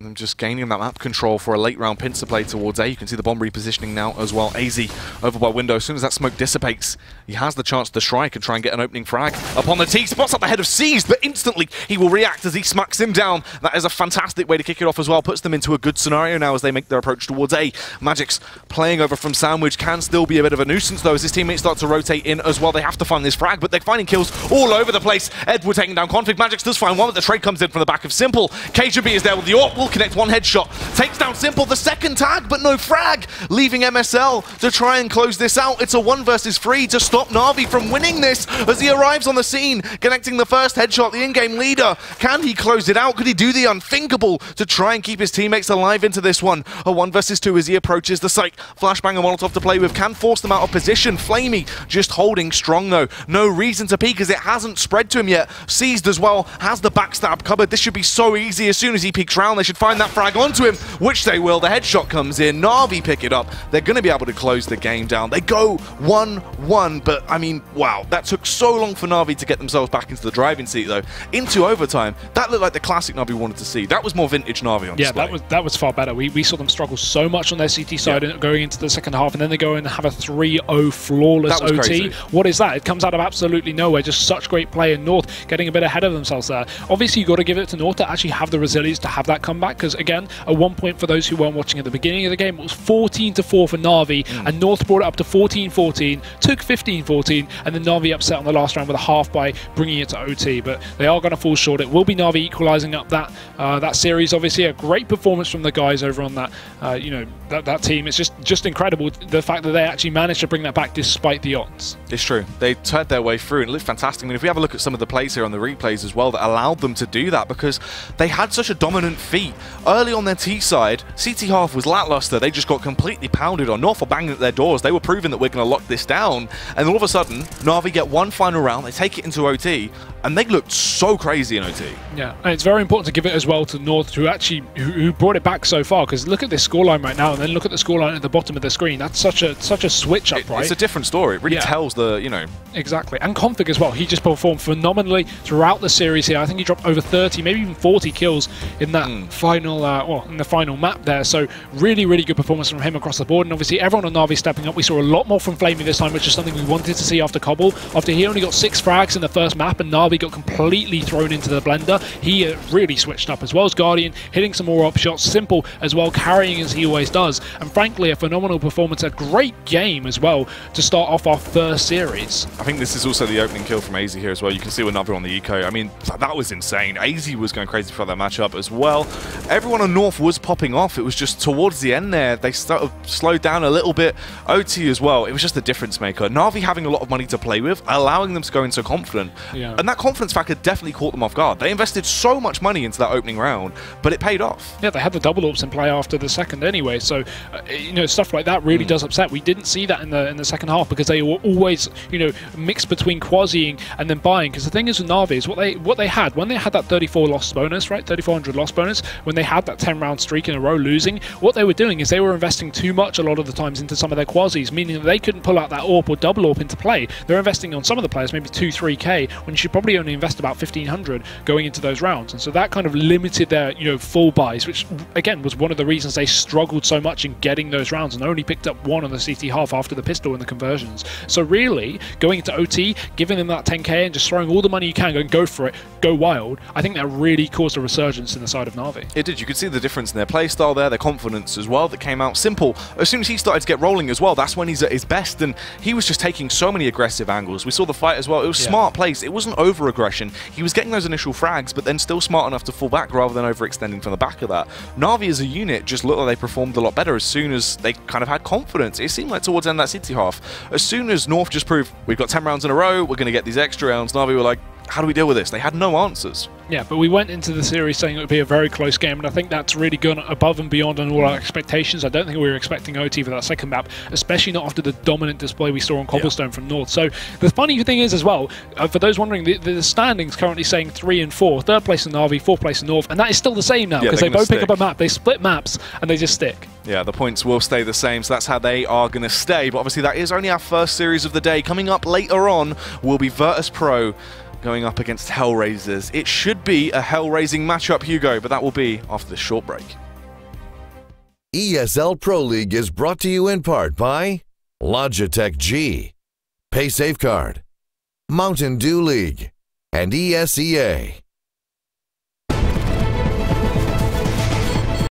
I'm just gaining that map control for a late round pincer play towards A. You can see the bomb repositioning now as well. AZ over by window. As soon as that smoke dissipates, he has the chance to strike and try and get an opening frag upon the T. Spots up the head of Seized, but instantly he will react as he smacks him down. That is a fantastic way to kick it off as well. Puts them into a good scenario now as they make their approach towards A. Magic's playing over from Sandwich. Can still be a bit of a nuisance though as his teammates start to rotate in as well. They have to find this frag, but they're finding kills all over the place. Edward taking down Config. Magix does find one, but the trade comes in from the back of Simple. KJB is there with the AWP. Will connect one headshot. Takes down Simple, the second tag, but no frag, leaving MSL to try and close this out. It's a 1 versus 3 to stop Na'Vi from winning this as he arrives on the scene, connecting the first headshot, the in-game leader. Can he close it out? Could he do the unthinkable to try and keep his teammates alive into this one? A 1 versus 2 as he approaches the site. Flashbang and Molotov to play with, can force them out of position. Flamey just holding strong though. No reason to peek as it hasn't spread to him yet. Seized as well, has the backstab covered. This should be so easy. As soon as he peeks round, they should find that frag onto him, which they will. The headshot comes in. Na'Vi pick it up. They're going to be able to close the game down. They go 1-1, but I mean, wow, that took so long for Na'Vi to get themselves back into the driving seat though. Into overtime, that looked like the classic Na'Vi wanted to see. That was more vintage Na'Vi on display. Yeah, that was far better. We saw them struggle so much on their CT side going into the second half, and then they go and have a 3-0 flawless OT. Crazy. What is that? It comes out of absolutely nowhere. Just such great play in North, getting a bit ahead of themselves there. Obviously, you've got to give it to North to actually have the resilience to have that comeback, because again, at one point for those who weren't watching at the beginning of the game, it was 14-4 for Na'Vi, and North brought it up to 14-14, took 15-14, and then Na'Vi upset on the last round with a half by bringing it to OT, but they are going to fall short. It will be Na'Vi equalising up that series. Obviously, a great performance from the guys over on that that team. It's just incredible, the fact that they actually managed to bring that back despite the odds. It's true. They turned their way through and it looked fantastic. I mean, if we have a look at some of the plays here on the replays as well that allowed them to do that, because they had such a dominant feat. Early on their T side, CT half was lackluster. They just got completely pounded on. North were banging at their doors. They were proving that we're going to lock this down. And all of a sudden, Na'Vi get one final round. They take it into OT, and they looked so crazy in OT. Yeah, and it's very important to give it as well to North, who brought it back so far. Because look at this scoreline right now, and then look at the scoreline at the bottom of the screen. That's such a switch up, right? It's a different story. It really tells the, Exactly. And Config as well. He just performed phenomenally throughout the series here. I think he dropped over 30, maybe even 40 kills in that final, in the final map there. So really, really good performance from him across the board. And obviously everyone on Na'Vi stepping up. We saw a lot more from Flamey this time, which is something we wanted to see after Cobble. After he only got 6 frags in the first map, and Na'Vi got completely thrown into the blender, he really switched up, as well as Guardian, hitting some more up shots. Simple as well, carrying as he always does. And frankly, a phenomenal performance, a great game as well to start off our first series. I think this is also the opening kill from AZ here as well. You can see another on the eco. I mean, that was insane. AZ was going crazy for that matchup as well. Everyone on North was popping off. It was just towards the end there, they slowed down a little bit. OT as well, it was just a difference maker. Na'Vi having a lot of money to play with, allowing them to go in so confident. Yeah. And that confidence factor definitely caught them off guard. They invested so much money into that opening round, but it paid off. Yeah, they had the double AWPs in play after the second anyway, so stuff like that really does upset. We didn't see that in the second half, because they were always mixed between quasiing and then buying. Because the thing is with Na'Vi is what they had when they had that 34 loss bonus, right, 3,400 loss bonus, when they had that 10-round streak in a row losing, what they were doing is they were investing too much a lot of the times into some of their quasis, meaning that they couldn't pull out that AWP or double AWP into play. They're investing on some of the players maybe 2-3k, when you should probably only invest about 1,500 going into those rounds. And so that kind of limited their full buys, which again was one of the reasons they struggled so much in getting those rounds, and only picked up 1 on the CT half after the pistol and the conversions. So really, going into OT, giving them that 10k and just throwing all the money you can, going go for it, go wild, I think that really caused a resurgence in the side of Na'Vi. It did. You could see the difference in their play style there, their confidence as well that came out. Simple, as soon as he started to get rolling as well, that's when he's at his best, and he was just taking so many aggressive angles. We saw the fight as well. It was smart plays. It wasn't over-aggression. He was getting those initial frags, but then still smart enough to fall back rather than overextending from the back of that. Na'Vi as a unit just looked like they performed a lot better as soon as they kind of had confidence. It seemed like towards the end of that City half, as soon as North just proved, we've got 10 rounds in a row, we're going to get these extra rounds, Na'Vi were like, how do we deal with this? They had no answers. Yeah, but we went into the series saying it would be a very close game, and I think that's really gone above and beyond on all our expectations. I don't think we were expecting OT for that second map, especially not after the dominant display we saw on Cobblestone from North. So the funny thing is as well, for those wondering, the standings currently saying 3 and 4, third place in Na'Vi, 4th place in North, and that is still the same now, because they both pick up a map, they split maps, and they just stick. Yeah, the points will stay the same, so that's how they are going to stay. But obviously that is only our first series of the day. Coming up later on will be Virtus Pro going up against Hellraisers. It should be a hell-raising matchup, Hugo, but that will be after this short break. ESL Pro League is brought to you in part by Logitech G, Pay Safeguard, Mountain Dew League, and ESEA.